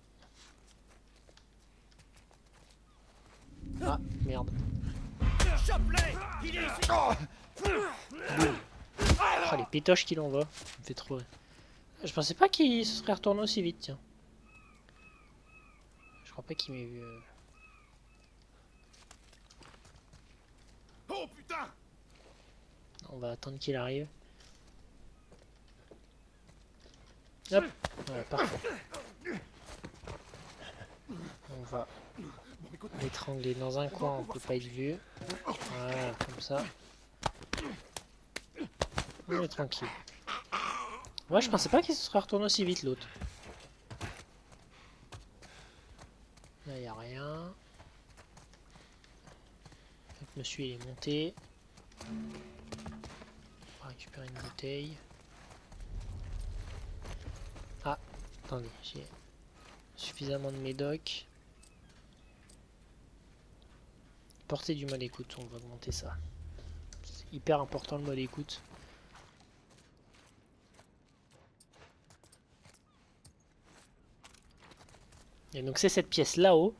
Ah, merde. Oh, les pétoches qu'il envoie. Ça me fait trop rire. Je pensais pas qu'il se serait retourné aussi vite, tiens. Je crois pas qu'il m'ait vu. Oh putain! On va attendre qu'il arrive. Hop, voilà, parfait. On va l'étrangler dans un coin, on peut pas être vu. Voilà, comme ça. On est tranquille. Ouais, je pensais pas qu'il se serait retourné aussi vite l'autre. Là, y a rien. Donc, monsieur, il est monté. On va récupérer une bouteille. Ah, attendez, j'ai suffisamment de médoc. Portée du mode écoute, on va augmenter ça. C'est hyper important le mode écoute. Et donc c'est cette pièce là-haut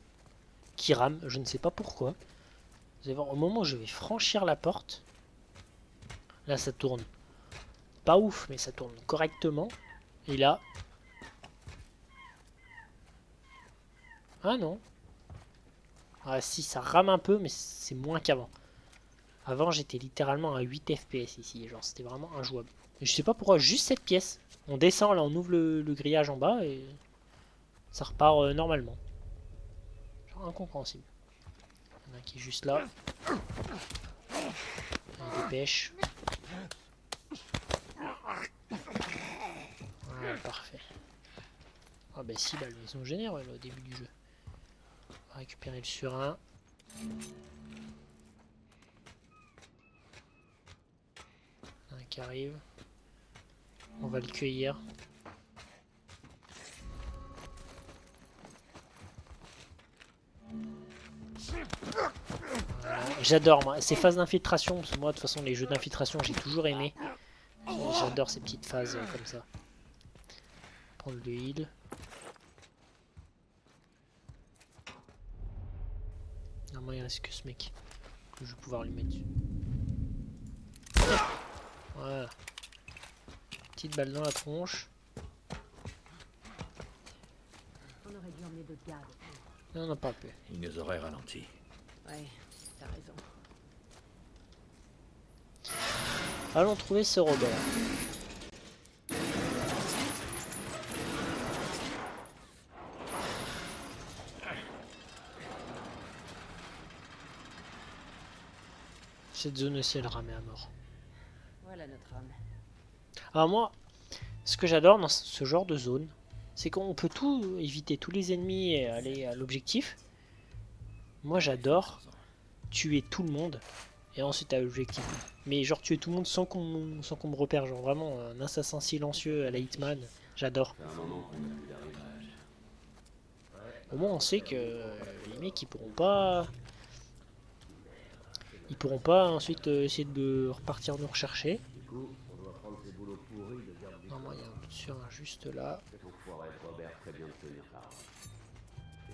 qui rame, je ne sais pas pourquoi. Vous allez voir, au moment où je vais franchir la porte, là ça tourne pas ouf, mais ça tourne correctement. Et là... Ah non. Ah si, ça rame un peu, mais c'est moins qu'avant. Avant, j'étais littéralement à 8 FPS ici, genre c'était vraiment injouable. Et je sais pas pourquoi, juste cette pièce. On descend, là on ouvre le grillage en bas et... ça repart normalement. Genre incompréhensible. Il y en a un qui est juste là. On dépêche. Voilà, parfait. Ah bah si, bah, ils sont généreux là, au début du jeu. On va récupérer le surin. Un qui arrive. On va le cueillir. Voilà. J'adore moi ces phases d'infiltration, parce que moi de toute façon les jeux d'infiltration j'ai toujours aimé. J'adore ces petites phases comme ça. Prendre le heal. Normalement il reste que ce mec que je vais pouvoir lui mettre dessus. Voilà. Petite balle dans la tronche. On aurait dû emmener d'autres gardes. Non, on n'en parle plus. Il nous aurait ralenti. Ouais, t'as raison. Allons trouver ce Robert. Cette zone aussi elle ramait à mort. Voilà notre homme. Alors moi, ce que j'adore dans ce genre de zone, c'est qu'on peut tout éviter, tous les ennemis et aller à l'objectif. Moi j'adore tuer tout le monde et ensuite à l'objectif. Mais genre tuer tout le monde sans qu'on me repère, genre vraiment un assassin silencieux à la Hitman, j'adore. Au moins on sait que les mecs ils pourront pas ensuite essayer de repartir nous rechercher. Normalement il y a un sur un juste là. Et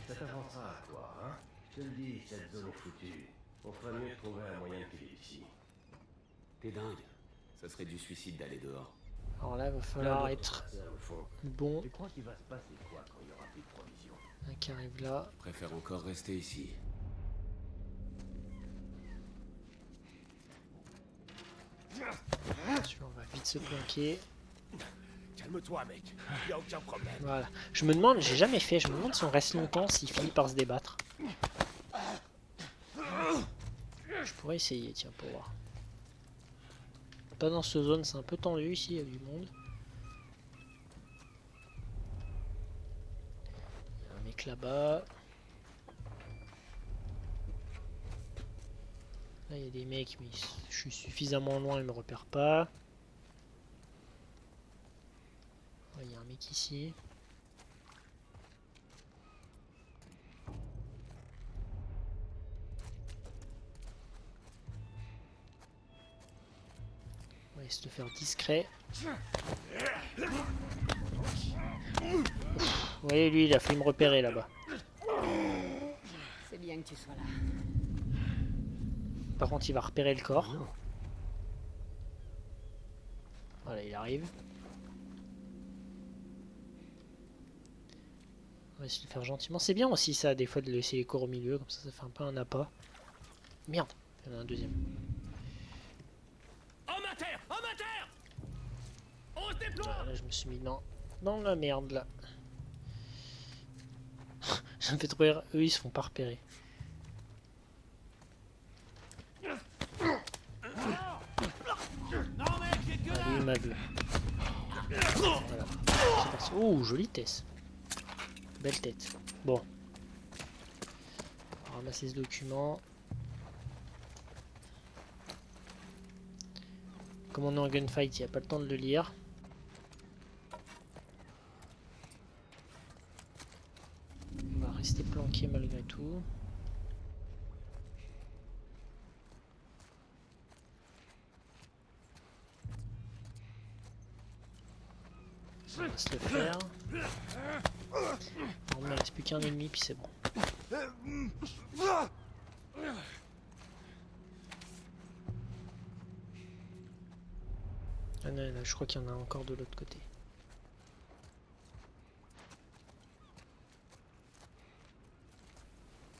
ça t'avancera à quoi, hein? Je te le dis, cette zone est foutue. On ferait mieux de trouver un moyen de filer d'ici. T'es dingue. Ça serait du suicide d'aller dehors. Alors là, il va falloir être bon. Tu crois qu'il va se passer quoi quand il y aura plus de provisions? Un qui arrive là. Je préfère encore rester ici. Attention, on va vite se planquer. Calme-toi, mec. Y a aucun problème. Voilà. Je me demande, j'ai jamais fait, je me demande si on reste longtemps, s'il finit par se débattre. Je pourrais essayer, tiens, pour voir. Pas dans cette zone, c'est un peu tendu ici, il y a du monde. Il y a un mec là-bas. Là, il y a des mecs, mais je suis suffisamment loin, ils me repèrent pas. Il y a un mec ici. On va essayer de faire discret. Vous voyez, lui, il a failli me repérer là-bas. C'est bien que tu sois là. Par contre, il va repérer le corps. Voilà, il arrive. On va essayer de le faire gentiment. C'est bien aussi ça, des fois, de laisser les corps au milieu, comme ça fait un peu un appât. Merde, il y en a un deuxième. Homme à terre! Homme à terre! On se déploie! Là, je me suis mis dans la merde, là. Ça me fait trop rire. Eux, ils se font pas repérer. Ah, lui, il m'a vu. Voilà. C'est parti. Oh, jolie tête. Belle tête. Bon. On va ramasser ce document. Comme on est en gunfight, il n'y a pas le temps de le lire. On va rester planqué malgré tout. On va se le faire. Il ne reste plus qu'un ennemi, puis c'est bon. Ah non, là, je crois qu'il y en a encore de l'autre côté.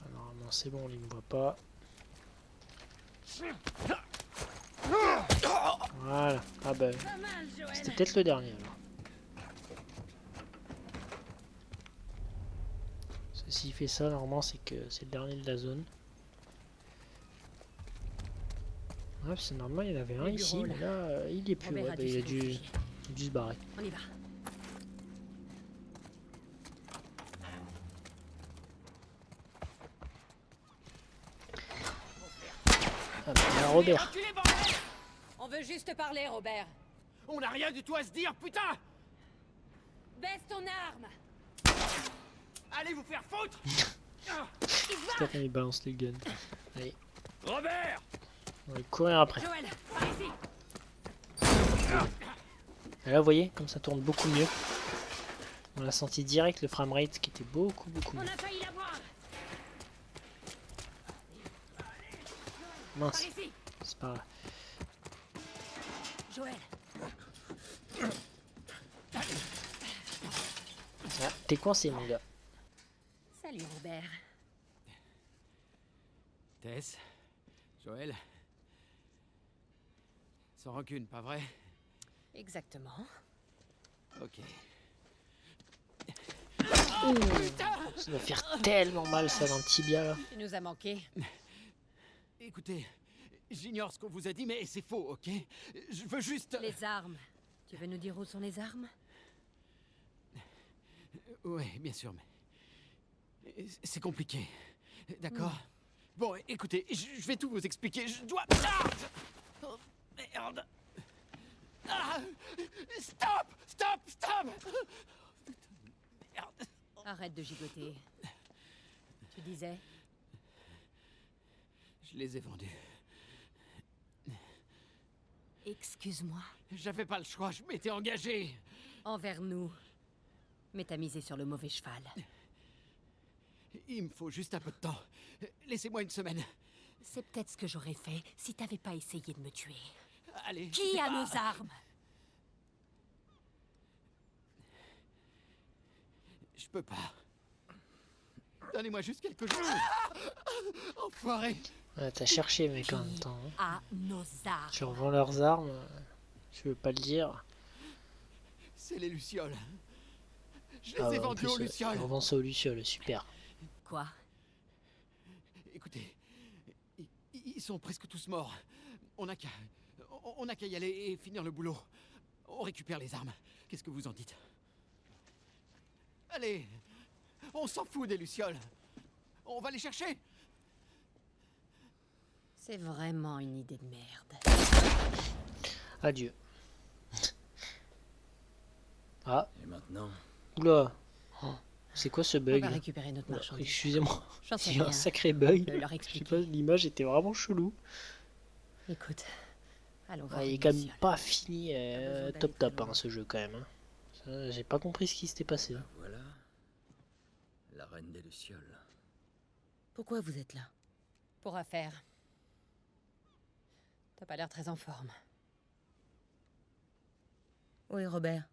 Ah, normalement, c'est bon, il ne me voit pas. Voilà. Ah bah, c'était peut-être le dernier alors. S'il fait ça, normalement, c'est que c'est le dernier de la zone. Ouais, c'est normal, il y en avait un ici, mais là, il est plus. Ouais, bah, il a dû se barrer. On y va. Ah bah, il y a Robert. On veut juste parler, Robert. On n'a rien du tout à se dire, putain! Baisse ton arme. Allez vous faire foutre! Putain, il balance les guns. Allez. Robert! On va courir après. Joël, par ici. Et là, vous voyez, comme ça tourne beaucoup mieux. On a senti direct le framerate qui était beaucoup mieux. On a failli l'avoir. Mince, Par ici. c'est pas grave. Joël. Ah, t'es coincé, mon gars. Salut, Robert. Tess, Joël. Sans rancune, pas vrai? Exactement. Ok. Ça doit faire tellement mal, ça, dans le tibia, là. Tu nous as manqué. Écoutez, j'ignore ce qu'on vous a dit, mais c'est faux, ok? Je veux juste... Les armes. Tu veux nous dire où sont les armes? Ouais, bien sûr, mais... C'est compliqué. D'accord? Bon, écoutez, je vais tout vous expliquer. Je dois... Ah! Oh, merde! Ah! Stop! Stop! Stop! Merde! Arrête de gigoter. Tu disais? Je les ai vendus. Excuse-moi. J'avais pas le choix, je m'étais engagé. Envers nous. Mais t'as misé sur le mauvais cheval. Il me faut juste un peu de temps. Laissez-moi une semaine. C'est peut-être ce que j'aurais fait si t'avais pas essayé de me tuer. Allez. Qui a nos armes? Je peux pas. Donnez-moi juste quelques jours. Enfoiré. Ouais, t'as cherché, mec, en même temps. Hein. À nos armes. Tu revends leurs armes. Je veux pas le dire. C'est les lucioles. Je les Ah ai ouais, en vendus plus, aux lucioles. on revend ça aux lucioles, super. Quoi? Écoutez, ils sont presque tous morts. On n'a qu'à y aller et finir le boulot. On récupère les armes. Qu'est-ce que vous en dites? Allez, on s'en fout des lucioles. On va les chercher. C'est vraiment une idée de merde. Adieu. Ah. Et maintenant? Oula. Oh, c'est quoi ce bug? On va récupérer notre marchandise. Excusez-moi. J'en sais Il y a un rien. sacré bug. Je vais leur Je sais expliquer. pas, l'image était vraiment chelou. Écoute, allons voir. Ah, il est les quand même lucioles. pas fini besoin top d'aller top hein, ce jeu quand même. Hein. Ça, j'ai pas compris ce qui s'était passé. Hein. Voilà. La reine des lucioles. Pourquoi vous êtes là? Pour affaire. T'as pas l'air très en forme. Oui, Robert.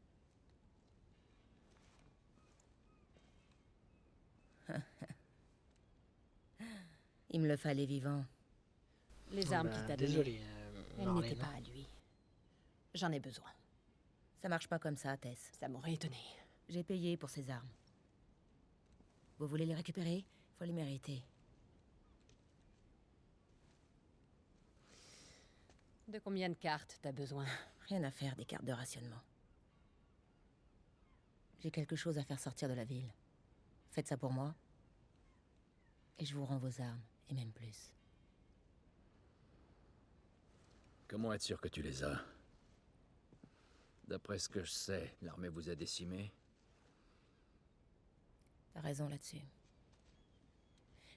Il me le fallait vivant. Les armes Bah, qu'il t'a désolé, données, elles Marlène. n'étaient pas à lui. J'en ai besoin. Ça marche pas comme ça, Tess. Ça m'aurait étonné. J'ai payé pour ces armes. Vous voulez les récupérer? Faut les mériter. De combien de cartes t'as besoin? Rien à faire des cartes de rationnement. J'ai quelque chose à faire sortir de la ville. Faites ça pour moi. Et je vous rends vos armes, et même plus. Comment être sûr que tu les as? D'après ce que je sais, l'armée vous a décimé. T'as raison là-dessus.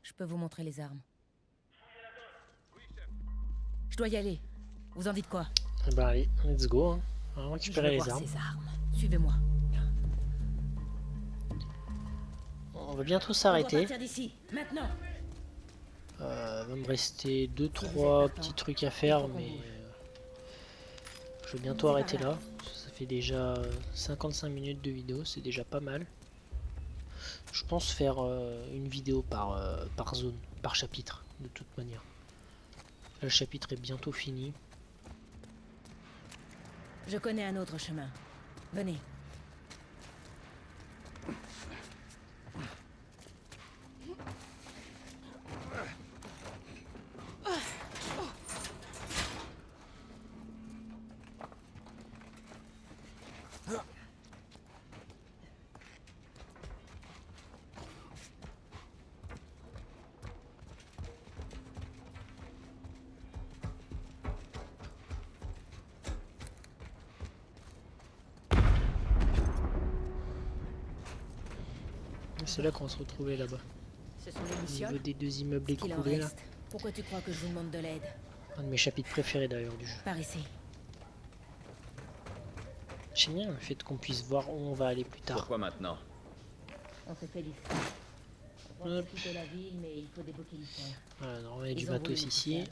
Je peux vous montrer les armes. Je dois y aller. Vous en dites quoi? Eh ben allez, let's go. Hein. On va Je récupérer veux les voir armes. ces armes. Suivez-moi. On va bientôt On doit s'arrêter. partir d'ici, maintenant. Va me rester 2-3 petits trucs à faire, mais je vais bientôt arrêter là. Ça fait déjà 55 minutes de vidéo, c'est déjà pas mal. Je pense faire une vidéo par zone, par chapitre, de toute manière. Là, le chapitre est bientôt fini. Je connais un autre chemin. Venez. C'est là qu'on va se retrouver là-bas. Ce sont les Au lucioles? niveau des deux immeubles Ce qu'il en écroulés là. reste. Pourquoi tu crois que je vous demande de l'aide? Un de mes chapitres préférés d'ailleurs du jeu. Par ici. J'aime bien le fait qu'on puisse voir où on va aller plus tard. Pourquoi maintenant? On se fait discret. On va quitter la ville, mais il faut débloquer l'histoire. Voilà, non, il y a du matos ici.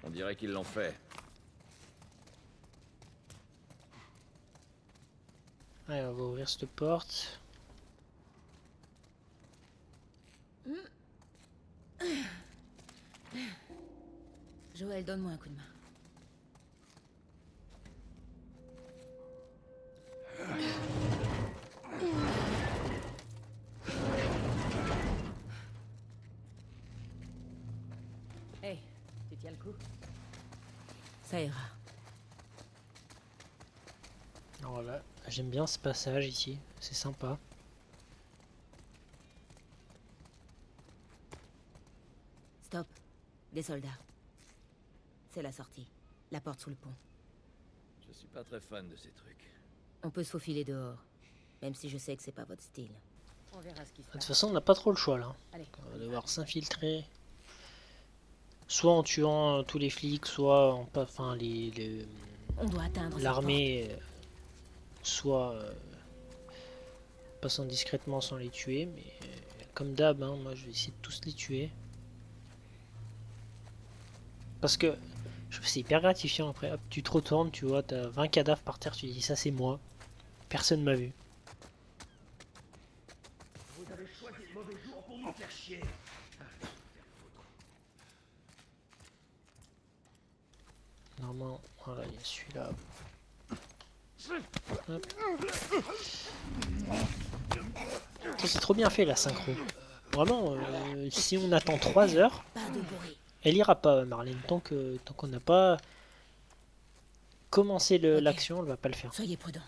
On dirait qu'ils l'ont fait. Allez, on va ouvrir cette porte. Joël, donne-moi un coup de main. Hey, tu tiens le coup? Ça ira. Alors voilà, j'aime bien ce passage ici, c'est sympa. Stop. Des soldats. C'est la sortie. La porte sous le pont. Je suis pas très fan de ces trucs. On peut se faufiler dehors. Même si je sais que c'est pas votre style. On verra ce qui se De passe. toute façon, on n'a pas trop le choix là. Allez. On va devoir s'infiltrer. Soit en tuant tous les flics, soit en pas, enfin On doit atteindre cette l'armée, soit passant discrètement sans les tuer. Mais comme d'hab, hein, moi je vais essayer de tous les tuer. Parce que c'est hyper gratifiant après. Hop, tu te retournes, tu vois, t'as 20 cadavres par terre, tu dis ça c'est moi. Personne m'a vu. Vous avez choisi le mauvais jour pour nous faire chier. Normalement, voilà, il y a celui-là. Hop. Ça, c'est trop bien fait la synchro. Vraiment, si on attend 3 heures, elle ira pas, Marlène. Tant qu'on n'a pas commencé l'action, elle va pas le faire. Soyez prudents.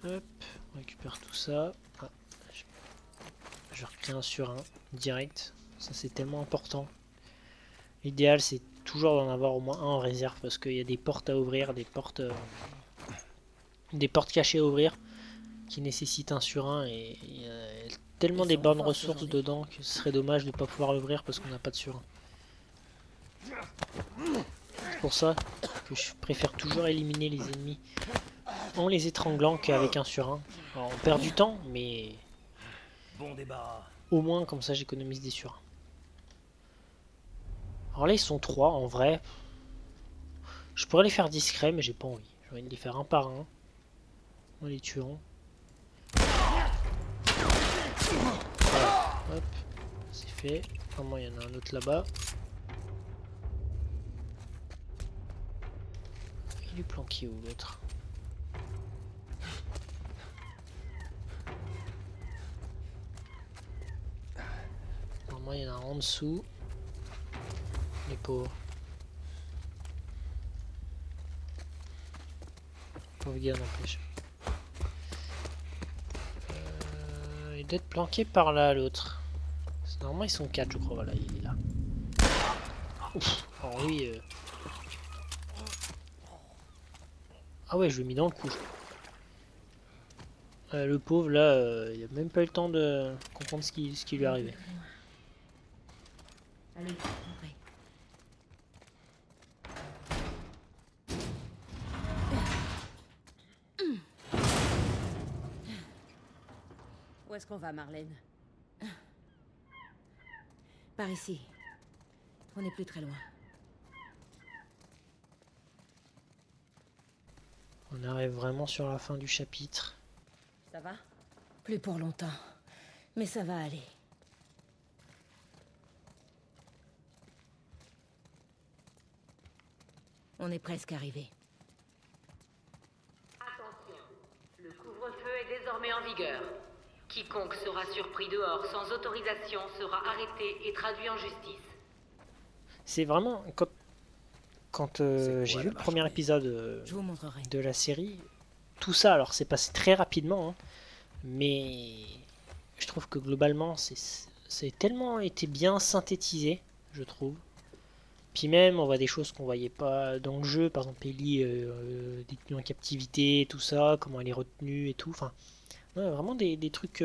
Hop, on récupère tout ça. Ah, je repris un sur un direct. Ça c'est tellement important. L'idéal c'est toujours d'en avoir au moins un en réserve parce qu'il y a des portes à ouvrir, des portes cachées à ouvrir qui nécessitent un sur un et il y a tellement des bonnes ressources dedans que ce serait dommage de ne pas pouvoir l'ouvrir parce qu'on n'a pas de sur un. C'est pour ça que je préfère toujours éliminer les ennemis en les étranglant qu'avec un sur un. Alors on perd du temps mais Bon débarras. au moins comme ça j'économise des sur un. Alors là ils sont 3 en vrai. Je pourrais les faire discrets mais j'ai pas envie. J'ai envie de les faire un par un. En les tuant. Voilà. Hop. C'est fait. Vraiment il y en a un autre là-bas. Il est planqué où l'autre? Normalement il y en a un en dessous. Les pauvres. Pauvre gars n'empêche. Il doit être planqué par là l'autre. Normalement ils sont 4 je crois, voilà il est là. Ouf. Alors oui. Ah ouais je lui ai mis dans le coup. Le pauvre là, il a même pas eu le temps de comprendre ce qui lui est arrivé. Allez, entrez. Où est-ce qu'on va, Marlène? Par ici. On n'est plus très loin. On arrive vraiment sur la fin du chapitre. Ça va? Plus pour longtemps. Mais ça va aller. On est presque arrivé. Attention, le couvre-feu est désormais en vigueur. Quiconque sera surpris dehors sans autorisation sera arrêté et traduit en justice. C'est vraiment quand j'ai vu le premier épisode de la série, tout ça, alors c'est passé très rapidement, hein, mais je trouve que globalement c'est tellement été bien synthétisé, je trouve. Puis même on voit des choses qu'on voyait pas dans le jeu, par exemple Ellie détenue en captivité, tout ça, comment elle est retenue et tout, enfin ouais, vraiment des trucs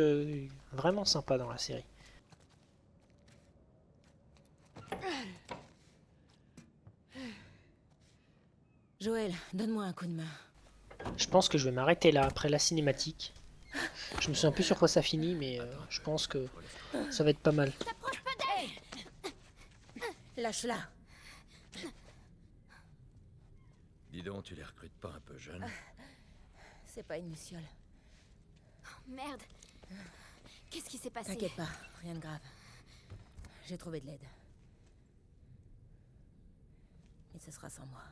vraiment sympas dans la série. Joël, donne-moi un coup de main. Je pense que je vais m'arrêter là après la cinématique. Je me souviens plus sur quoi ça finit, mais je pense que ça va être pas mal. Lâche-la. Dis donc, tu les recrutes pas un peu jeunes? C'est pas une luciole. Merde. Qu'est-ce qui s'est passé? T'inquiète pas, rien de grave. J'ai trouvé de l'aide. Et ce sera sans moi.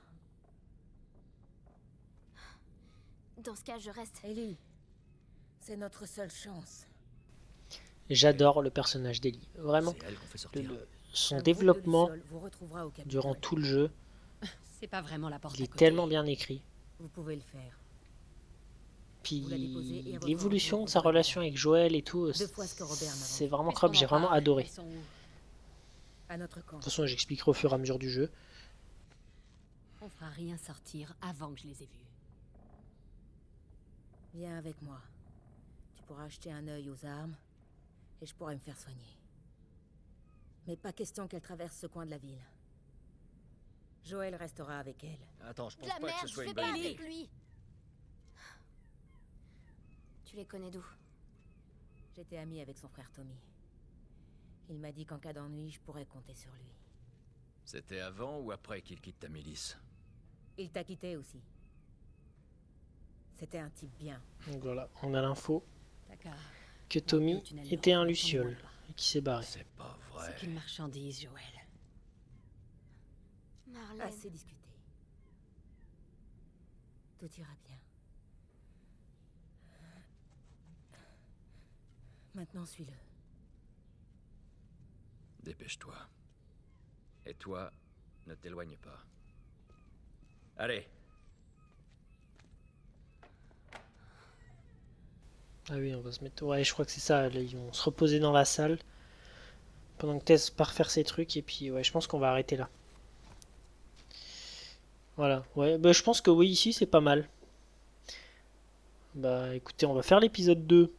Dans ce cas, je reste. Ellie, c'est notre seule chance. J'adore le personnage d'Ellie. Vraiment. C'est elle qu'on fait sortir. Son développement Vous retrouvera au Capitole. durant tout le jeu, C'est pas vraiment la porte il à est côté. tellement bien écrit. Vous pouvez le faire. Puis Vous la déposez et retrouvez l'évolution vos de sa copains. relation avec Joël et tout, 2 fois ce que Robert m'avait c'est dit. vraiment Est-ce crop, qu'on j'ai en vraiment parle? adoré. Elles sont où? À notre camp. De toute façon, j'expliquerai au fur et à mesure du jeu. On fera rien sortir avant que je les ai vus. Viens avec moi. Tu pourras acheter un œil aux armes et je pourrai me faire soigner. Mais pas question qu'elle traverse ce coin de la ville. Joël restera avec elle. Attends, je De pense la pas que merde, ce je soit fais une pas bonne avec idée. lui. Tu les connais d'où? J'étais amie avec son frère Tommy. Il m'a dit qu'en cas d'ennui, je pourrais compter sur lui. C'était avant ou après qu'il quitte ta milice? Il t'a quitté aussi. C'était un type bien. Donc voilà, on a l'info D'accord. que Tommy était un luciole et qui s'est barré. C'est pas vrai. C'est qu'une marchandise, Joël. Marlène. Assez discuté. Tout ira bien. Maintenant, suis-le. Dépêche-toi. Et toi, ne t'éloigne pas. Allez. Ah oui, on va se mettre... Ouais, je crois que c'est ça, là, ils vont se reposer dans la salle pendant que Tess part faire ses trucs, et puis ouais, je pense qu'on va arrêter là. Voilà, ouais, bah, je pense que oui, ici c'est pas mal. Bah écoutez, on va faire l'épisode 2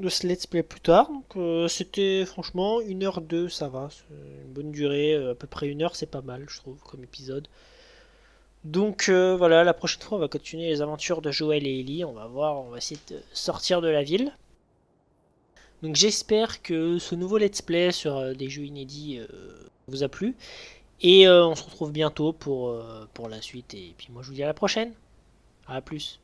de ce let's play plus tard. Donc c'était franchement 1h02, ça va, c'est une bonne durée, à peu près 1 heure, c'est pas mal, je trouve, comme épisode. Donc voilà, la prochaine fois on va continuer les aventures de Joël et Ellie, on va voir, on va essayer de sortir de la ville. Donc j'espère que ce nouveau let's play sur des jeux inédits vous a plu. Et on se retrouve bientôt pour la suite. Et puis moi je vous dis à la prochaine. À plus.